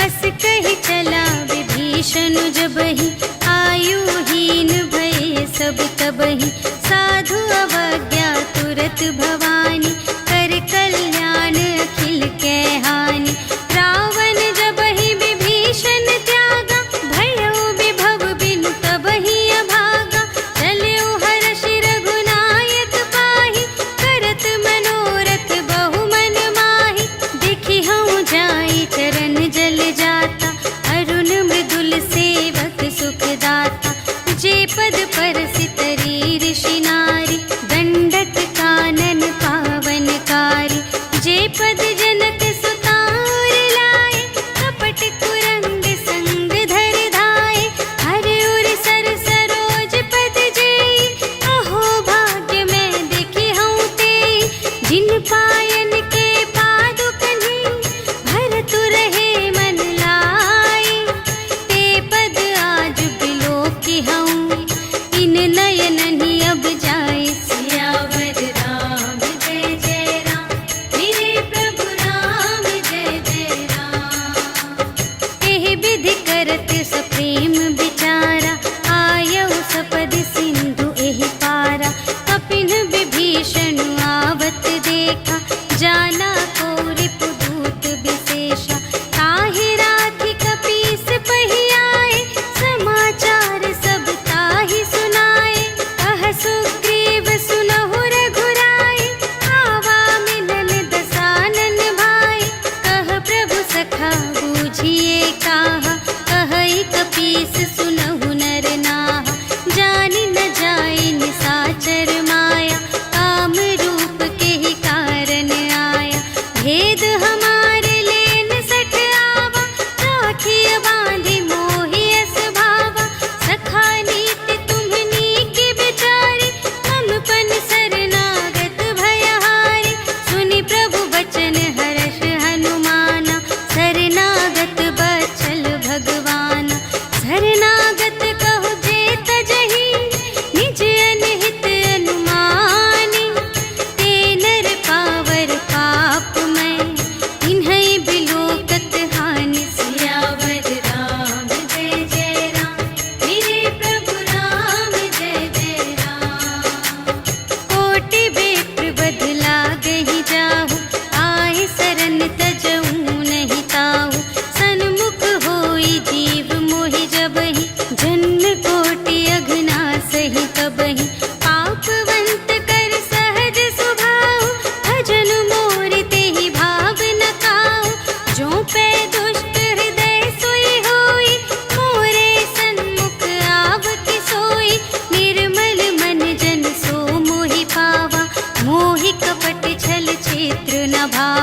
अस कहि चला विभीषण जबहि, आयुहीन भये सब तबहि। साधु अवज्ञा तुरत भवानी, कर कल्याण अखिल के हानि। रावण जबहि विभीषण त्यागा, भयउ विभव बिनु तबहि अभागा। चलउ हर्षि रघुनायक पाहि, करत मनोरथ बहु मन माहि। देखि हऊँ जाई चरण जल जाता, अरुण मृदुल सेवक सुख दाता। जे पद परसि तरी ऋषि नारी, दंडक कानन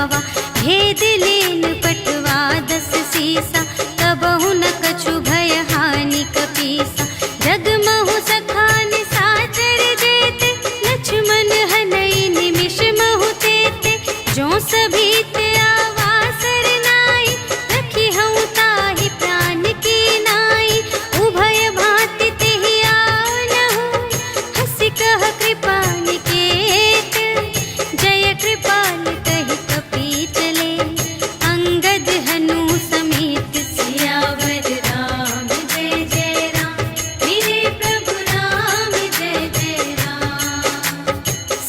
पावा। भेद लेन पटवा 10 सीसा, तबहु न कछु भय हानि कपीसा। जगमहु सखान साचर जेते, लक्ष्मण हनई निमिष महु तेते। जो सभी ते आवासर नाई, रखी हूँ ताहि प्राण की नाई। उभय भांति तेहि आनहु, हंसि कह कृपा निकेत। जय कृपाल कहि कपि चले, अंगद हनु समेत। सियावर राम जय जय राम, मेरे प्रभु राम जय जय राम।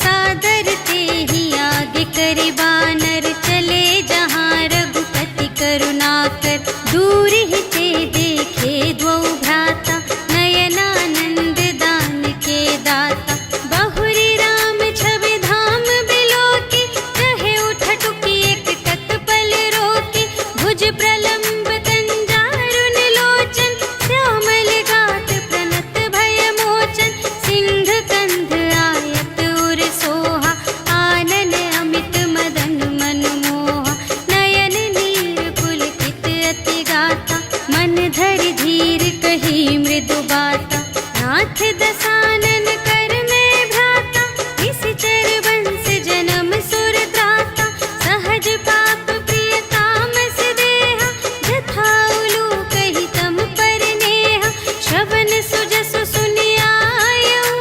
सादर तेहि आगे करि बानर, चले जहाँ रघुपति करुणाकर। दूर ही ते देखे द्वौ भ्राता, नयनानंद दान के दाता। बहुरी राम छवि धाम बिलोकी, रहे उठटुकी एक तत्पल रोकी। भुज प्रलंब कंजारुन लोचन, श्यामल गात प्रणत भय मोचन। सिंह कंध आयत उर सोहा, आनन अमित मदन मनमोहा। नयन नीर पुलकित अति गाता, मन धरि धीर कही मृदु बाता। नाथ दसानन कर में भ्राता, निश्चर वंश जन्म सुर त्राता। सहज पाप प्रिय तामस देहा, जथा उलूक ही तम पर नेहा। श्रवण सुजसु सुनि आयऊ,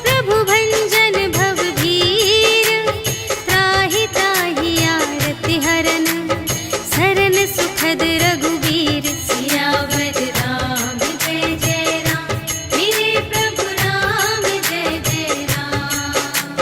प्रभु भंजन भव भीर। त्राहि ताहि आरति हरन, सरन सुखद रघुवीर। सियावर राम जय जय राम, मेरे प्रभु राम जय जय राम।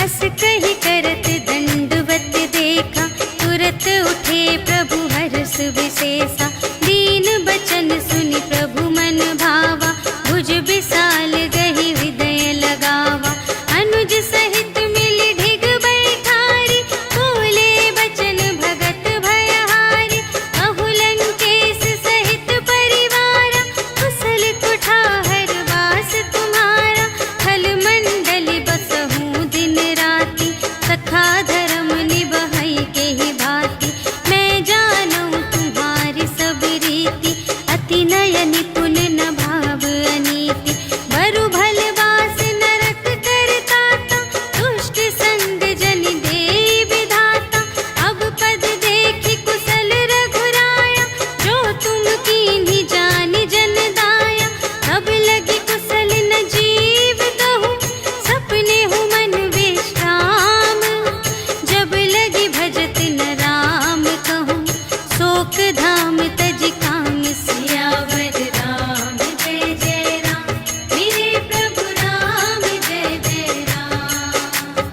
अस कहि करत दंडवत देखा, तुरत उठे प्रभु हर्ष विशेषा। दीन बचन सुनि प्रभु मन भावा, भुज विशाल गहि हृदय लगावा। अनुज सहित मिलि ढिग बैठारी, बोले बचन भगत भयहारी। कहु लंकेश सहित परिवारा, कुशल कुठार वास तुम्हारा। खल मंडल बसहु दिन राति, सखा धर्म निबहै केहि भांति। मैं जानूं तुम्हारी सब रीति, अति नय निपुण न भाव अनीति। बरु भल वास नरक करताता, दुष्ट संग जन देई विधाता। अब पद देखि कुशल रघुराया, जो तुम कीन्ही जानि जन दाया। तब लगी कुशल न जीव कहूँ, सपने हूँ मन विश्राम। जब लगी भजत न राम कहूँ, शोक धाम तज काम। सियावर राम जय जय राम, मेरे प्रभु राम जय जय राम।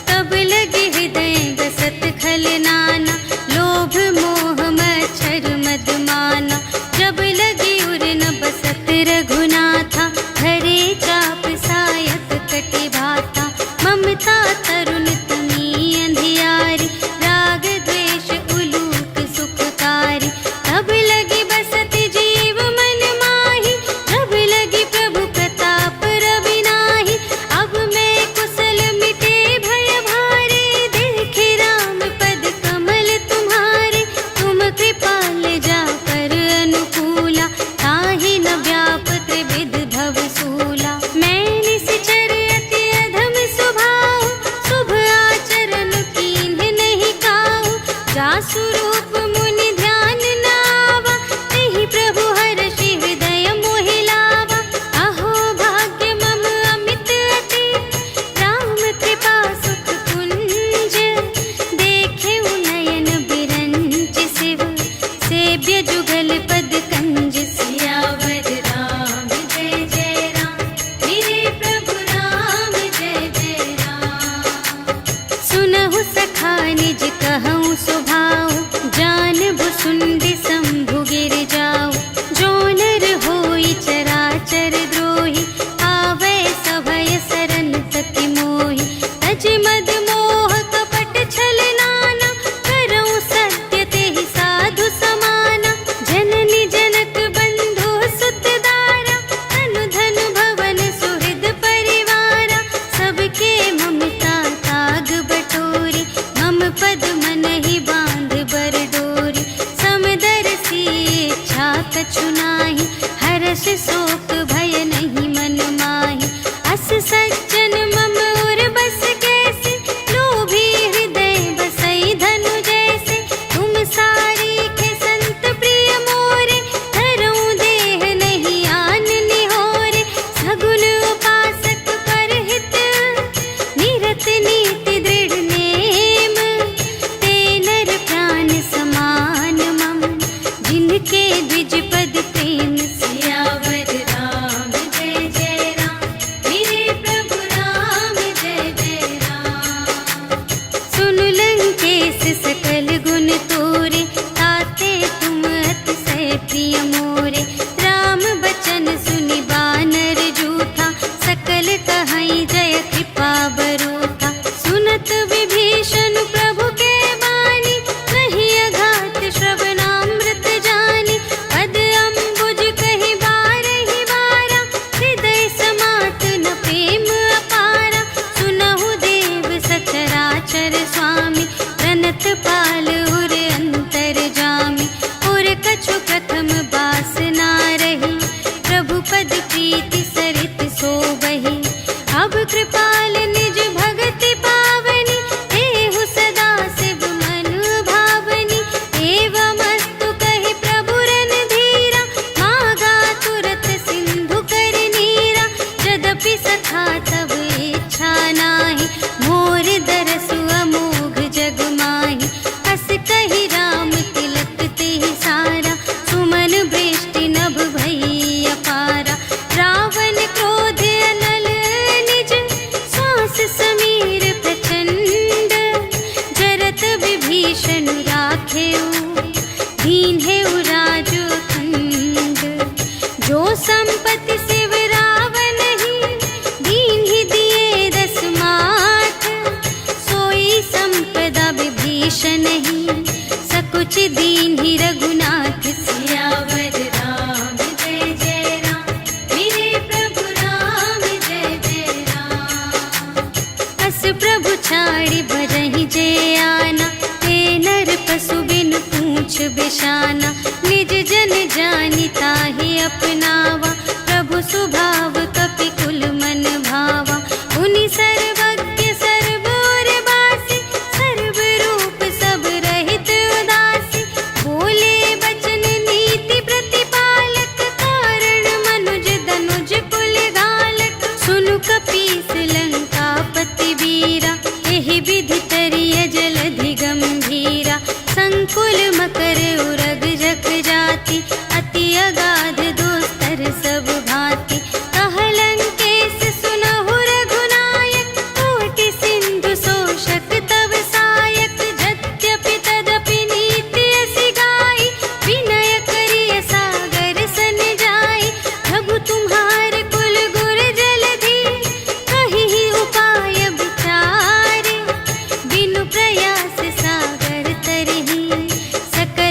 तब लगे हृदय गसत खल नाना, लोभ मोह मच्छर मद माना। जब लगी उर न बसत रघुनाथा, धरे चाप सायक कटि भाता। ममता तरुण तमी अंधियारी, राग द्वेष उलूक सुखकारी। तब लगी बसत जीव मन माही, जब लगी प्रभु प्रताप रवि नाही। अब मैं कुशल मिटे भय भारे, देखे राम पद कमल तुम्हारे। तुम कृपाल जा कर अनुकूला, ताहि न व्याप त्रिविध भव सूला। मैं निश्चर अति अधम स्वभाव, शुभ आचरण कीन्ह नहीं काहू। जासु रूप मुनि ध्यान न आवा, तेहि प्रभु हर्षि हृदय मोहि लावा। अहो भाग्य मम अमित अति, राम कृपा सुख कुंज। देखे नयन बिरंच शिव, सेव्य जुगल पद कंज। सियावर राम जय जय राम, मेरे प्रभु राम जय जय राम। सुनहु सखा निज कहूँ स्वभाव, तोरे, ताते तुम अतिशय प्रिय मोरे। राम बचन सुनि बानर जूठा, सकल कहई जय कृपा बरूठा। सुनत विभीषण प्रभु के बानी, नहीं अघात श्रवणामृत जानी। पद अम्बुज कहि बारहि बारा, हृदय समात न प्रेम अपारा। सुनहु देव सचराचर स्वामी, प्रणत पाल उर अंतर जामी। और कछु प्रथम बास ना रही, प्रभु पद प्रीति सरित सोबहि। अब कृपाल निज भगति पावनी, देहु सदा शिव मन भावनी। एवमस्तु कहि प्रभु रणधीरा, मागा तुरत सिंधु कर नीरा। यद्यपि सखा तब इच्छा नाही, मोर दरसु अमोघ जग माही। हस कहि राम तिलक तेहि सारा, सुमन वृष्टि नभ भई अपारा। रावण क्रोध अनल निज, श्वास समीर प्रचंड। जरत विभीषण राखेउ, दीन्हेउ राजु अखंड। जो संपत्ति शिव रावण ही, दीन्हि दिए दस माठ। सोई संपदा विभीषण ही, सकुच दीन्हि रघुनाथ। सियावर राम जय जय राम, मेरे प्रभु राम जय जय राम। अस प्रभु छाड़ि भजहि जे आना, ते नर पशु बिनु पूछ बिशाना। निज जन जानि ताहि अपनावा, प्रभु सुभाव कपि कुल मन भावा। उनि सर्वज्ञ सर्व और बासी, सर्व रूप सब रहित उदासी। बोले बचन नीति प्रतिपालक, कारण मनुज धनुज कुल घालक। सुनु कपीस लंकापति वीरा, एहि विधि तरिय जलधि गंभीरा। संकुल मकर उरग जग जाति, अति अगाध दोस्तर सब भांति। कहलंकेश सुनहु रघुनायक, कोटि सिंधु शोषक तव सायक। यद्यपि तदपि नीति असी गाई, विनय करिय सागर सन जाई। प्रभु तुम्हार कुल गुर जलधि, कहिहि उपाय विचारे। बिनु प्रयास सागर तरहि, सकल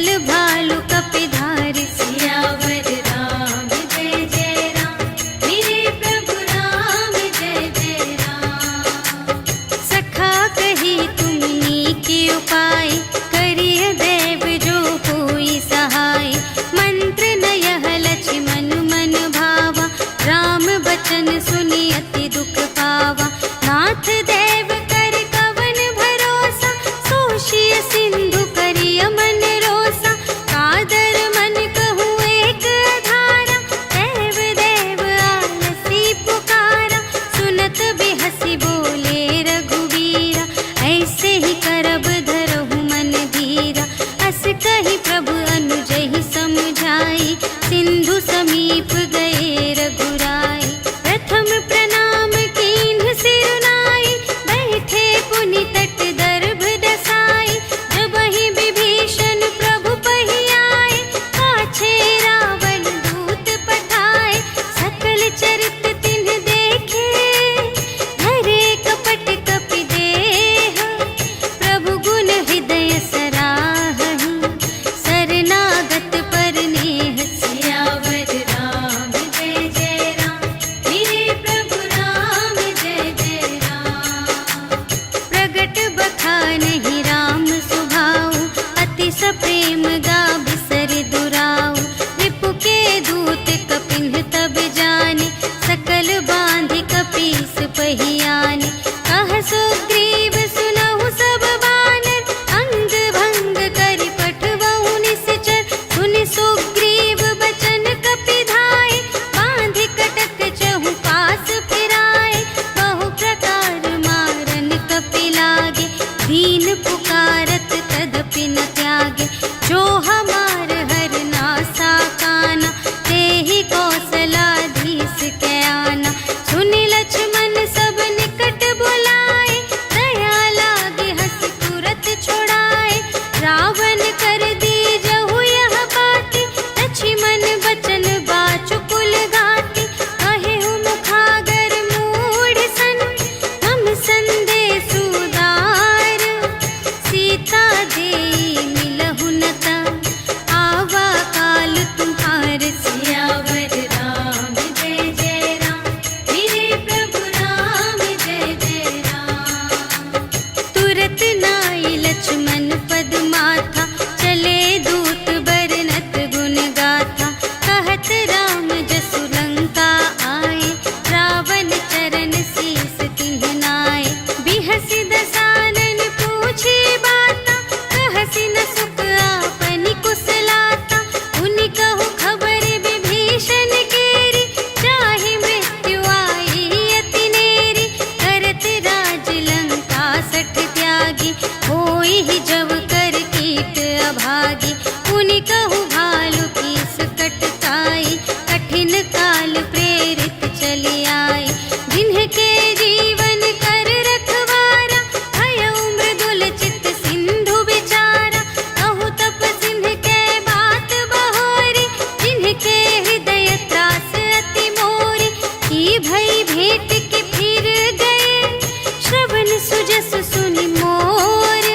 चले दूत बरनत गुण गाथा, कहत राम जसु लंका आए, रावण चरण शीस तिन्ह नाए। बिहसि दसानन पूछे बाता, कहसि न सुख आपनि कुशलाता। उनि कहु खबर विभीषण केरी, चाहे मृत्यु आई अति नेरी। करत राज लंका सठ त्यागी, होई ही जब कर कीट अभागी। उनि कहु भालु कीस कटकाई, कठिन काल प्रेरित चली आई। जिन्हके जीवन कर रखवारा, भयउ मृदुल चित सिंधु विचारा। कहु तप सिंह के बात बहोरी, जिनके हृदय त्रास अति मोरी। की भई भेंट के फिर गए, श्रवण सुजस सुनि मोर।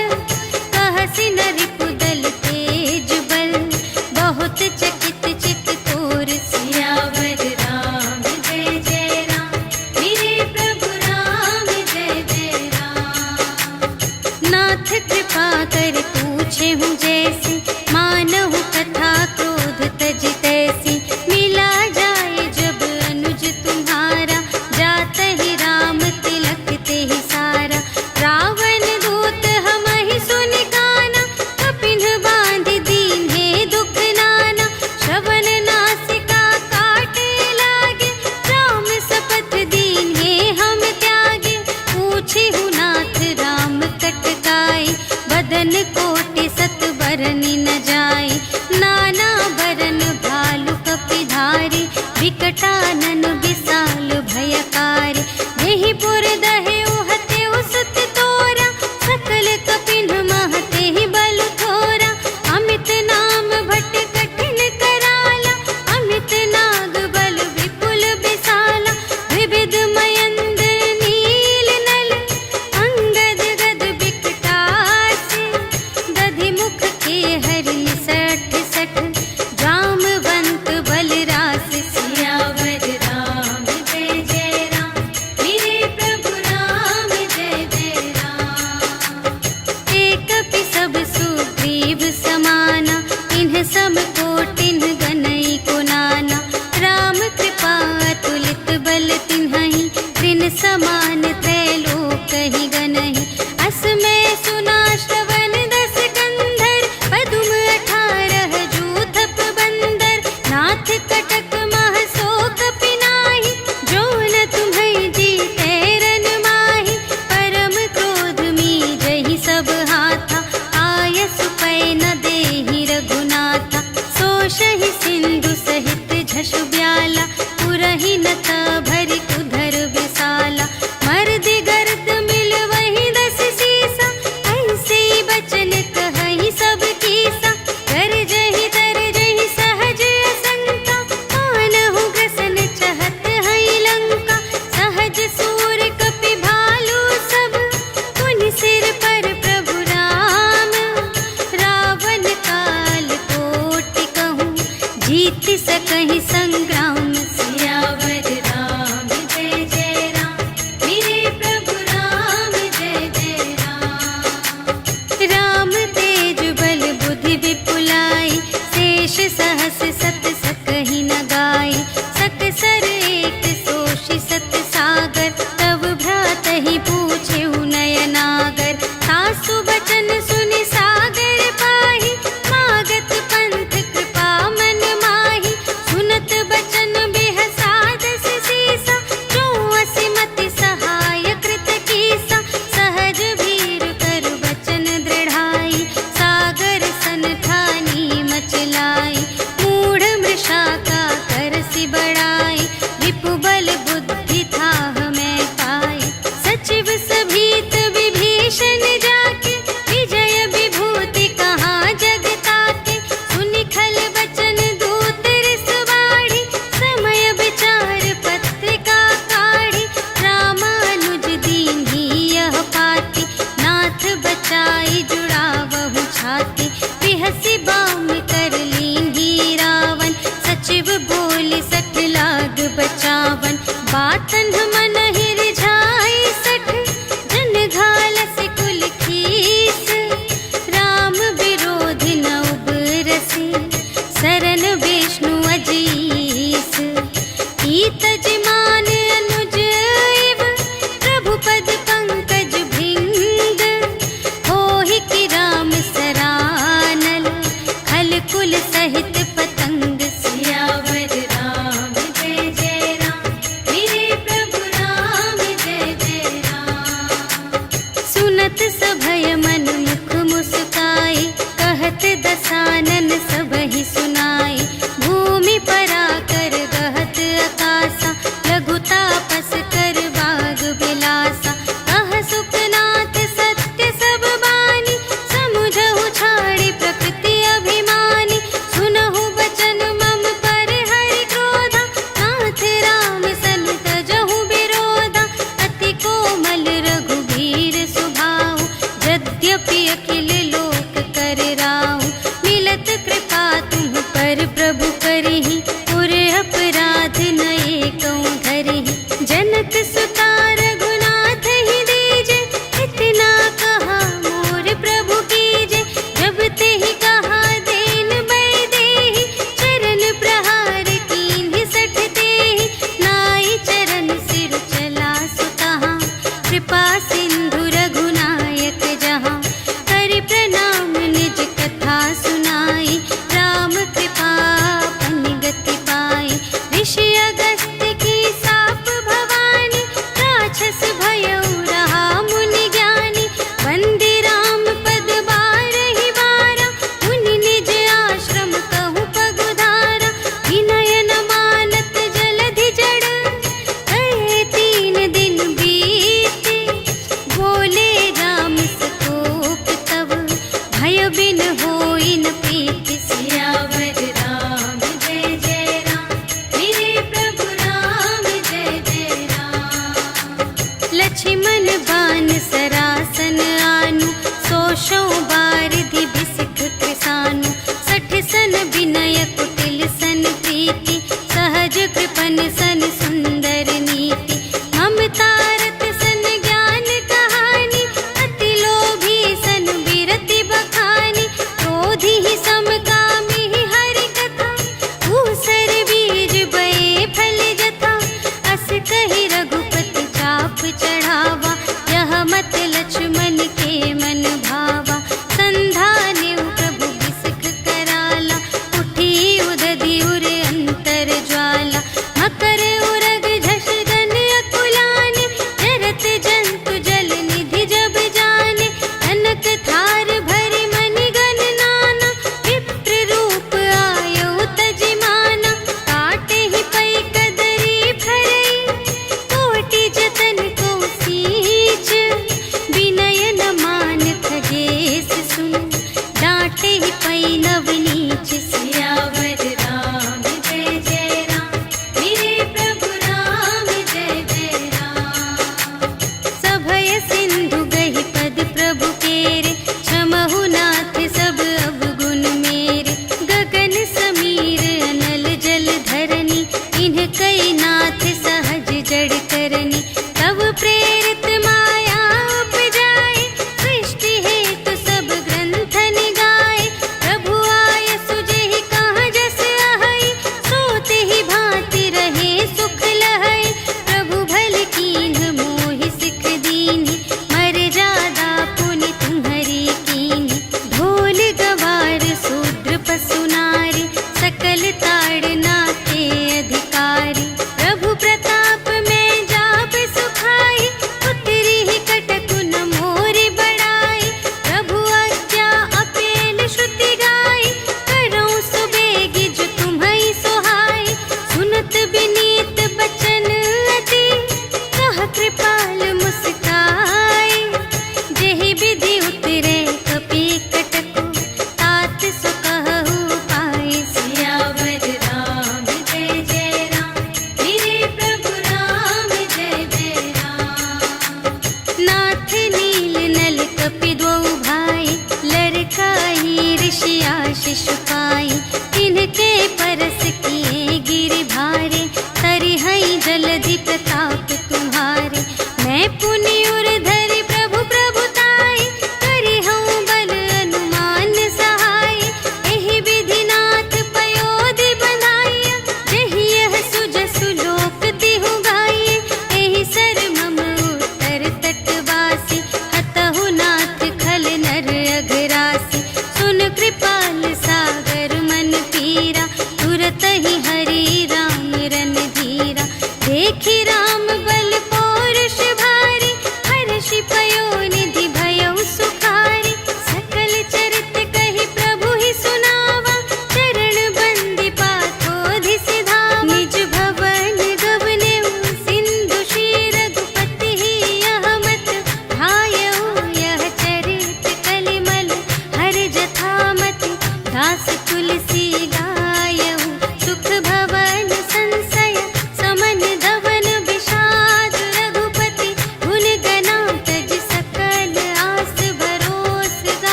कहसि न रिपुदल तेज बल, बहुत चकित चित तोर। सियावर राम जय जय राम, मेरे प्रभु राम जय जय राम। नाथ कृपा कर पूछे हूँ जैसी, मानहु कथा क्रोध तज तैसी। मिला जाए जब अनुज तुम्हारा, जात ही राम तिलक ते ही सारा। रावण दूत हमहि सुनि काना, कपिन बांधि दीन्हे दुख नाना। श्रवण नासिका काटे लागे, राम शपथ दीन्हे हम त्यागे। पूछिहु नाथ राम कटकाई, बदन कोटि सत बरनि न जाई। नाना बरन भालु कपिधारी, विकटानन विशाल भयकारी। देहि पुर दहेउ हतेउ सुत तोरा, सकल कपिन महते ही बल थोरा। अमित नाम भट कठिन कराला, अमित नाग बल विपुल विशाला। विविध मयंद्र नील नल, अंगद गद विकटासी। दधि मुख के हरि सठ सठ, जामवंत बलरास। सियावर राम जय जय राम, मेरे प्रभु राम जय जय राम। एक कपि सब सुग्रीव समाना, इन्ह सम कोटिन्ह गनई को नाना। राम कृपा अतुलित बल तिन्हहि, त्रिन समान त्रैलोक ही गनहि। अस में सुना श्रवण दस कंधर, पदुम 18 जूथप बंदर। नाथ कटक मह शोक पिनाहि, जो न तुम्हें जीते रन माहि। परम क्रोध मीजहि सब हाथा, आयसु पै न देहि रघुनाथा। सोषहि सिंधु सहित झसु ब्याला, पुरहि न भरि उधर विशाला। मर्दि गर्द मिल वही दस सीसा, ऐसे बचन कहहि सब कीसा। गरजहि तरजहि सहज असंका, मानहु ग्रसन चहत हई लंका। सहज सूर कपि भालु सब, पुनि सिर पर प्रभु राम। रावण काल कोटि कहूँ, जीत सकहि संग्राम। सियावर राम जय जय राम, मेरे प्रभु राम जय जय राम। राम तेज बल बुद्धि विपुलाई, शेष सहस सत सकहि न गाई। सकसर एक सोषि सत सागर, तब भ्रातहि पूछेउ नयनागर। सासु बचन सुनि सागर पाहि, मागत पंथ कृपा मन माहि। सुनत बचन बेहसादस सीसा, जो असिमति सहाय कृत कीसा। सहज भीर कर बचन दृढ़ाई, सागर सन ठानी मचलाई। मूढ़ मृषा का करसि बड़ाई, रिपु बल बुद्धि थाह में पाई। सचिव सभीत विभीषण जाके, विजय विभूति कहाँ जग ताके। सुनि खल बचन दूत रिस बाढ़ी, समय विचार पत्रिका काढ़ी। रामानुज दीन्ही यह पाती, नाथ बचाई जुड़ावहु छाती। बिहसि बाम कर लीन्ही रावण, सचिव बोलि सठ लाग बचावन। बातन मन ही रिझाई सठ, जन घालसि कुल खीस। राम विरोधी न सहित पतंग। सियावर राम जय जय राम, मेरे प्रभु राम जय जय राम। सुनत सभय मन मुख मुस्काई, कहत दसानन सबहि सुनाई। भूमि पराकर गहत आकासा, लघु तापस कर बाग बिलासा। कह सुखनाथ सत्य सब बानी, समुझहु छाड़ी प्रकृति अभिमानी। सुनहु बचन मम पर हरि क्रोधा, नाथ राम सन तजहु विरोधा। अति कोमल रघुबीर सुभाऊ, यद्यपि अखिल लोक कर राहु। मिलत कृपा तुम पर प्रभु करहि, पुर अपराध न एकौ धरहि। जनक सुता रघुनाथ ही दीजे, इतना कहा मोर प्रभु कीजे। जब तेहि कहा देन बैदेहि, चरण प्रहार कीन्हि सठ तेहि। नाई चरण सिर चला सुतहाँ, कृपा सिंधु रघुनायक जहाँ। करि प्रणाम निज कथा सुनाई, राम कृपा पन गति पाई। ऋषि अगस्त्य की साप भवानी, राक्षस भयउ रहा मुनि ज्ञानी। वंदे राम पद बारहि बारा, मुनि निज आश्रम कहु पगुधारा। विनय न मानत जलधि जड़, कहे 3 दिन बीते। बोले राम संतोष तब, भय बिन होई न प्रीति। सियावर राम जय जय राम, मेरे प्रभु राम जय जय राम। लक्ष्मण बान सरासन आनु, सोशौ बारिधि बिसिख कृसानु। 60 सन विनय कुटिल सन प्रीति, सहज कृपन सन सुंदर नीति। ममता रत सन ज्ञान कहानी, अति लोभी सन बिरति बखानी। क्रोधी ही समकामी ही हरि कथा, ऊसर बीज बये फल जथा। अस कहि रघुपति चाप चढ़ावा, यह मत लक्ष्मण के मन भावा। संधान्यु प्रभु बिसिख कराला, उठी उदधि उर अंतर ज्वाला। मकर उरग झष गन अकुलाने, जरत जंतु जल निधि जब जाने। कनक थार भरि मनि गण नाना, विप्र रूप आयउ तजिमाना। काटे ही पै कदरी फरई, कोटि जतन को सींच। विनय न मान खगेश सुन, डांटे ही पै नव नीच। सियावर राम जय जय राम, मेरे प्रभु राम जय जय राम। सभय सिंधु गहि पद प्रभु केरे, क्षमहु नाथ सब अवगुण मेरे। गगन समीर अनल जल धरनी, इन्ह कई नाथ सहज जड़ करनी। तब प्रेरित माया उपजाए, सृष्टि हेतु सब ग्रंथ निगाए। प्रभु आय सुजेहि कहाँ जस अहै, सोते ही भांति रहे सुख लहै। प्रभु भल कीन्ह मोहि सिख दीन्हि, मर्यादा पुनि तुम्हरी कीन्हि। ढोल गवार शूद्र पशु नारी, सकल ताड़ना के अधिकारी। प्रभु प्रताप में जाप सुखाई, उतरी ही कटकु न मोरि बड़ाई। प्रभु आज्ञा अपेल श्रुति गाई, करऊँ सुबेगी जो तुम्है सोहाई। सुनत विनीत बचन अति, कह कृपाल मुस्काई। जेहि विधि उतरे कपि कटकु, तात सो कहु पाई। सियावर राम जय जय राम, मेरे प्रभु राम जय जय राम। नाथ नील नल कपि द्वौ भाई, लरकाई ऋषि आशीष पाई। तिनके परस किए गिरि भारे, तरिहै जलधि प्रताप तुम्हारे। मैं पुनि उर धरि प्रभु प्रभुताई, करिहउँ बल अनुमान सहाय। एहि विधि नाथ पयोधि बंधाइया, जेहि यह सुजसु लोक तिहु गाइए। एहि सर मम उत्तर तटवासी, हतहु नाथ खल नर अघरासी। सुन कृपाल सागर मन पी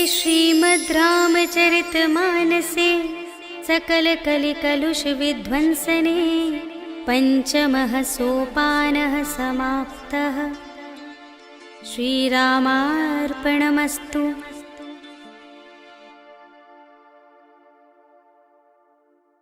श्रीमद् रामचरितमानसे सकलकलिकलुषविध्वंसने पञ्चमः सोपानः समाप्तः। श्रीरामार्पणमस्तु।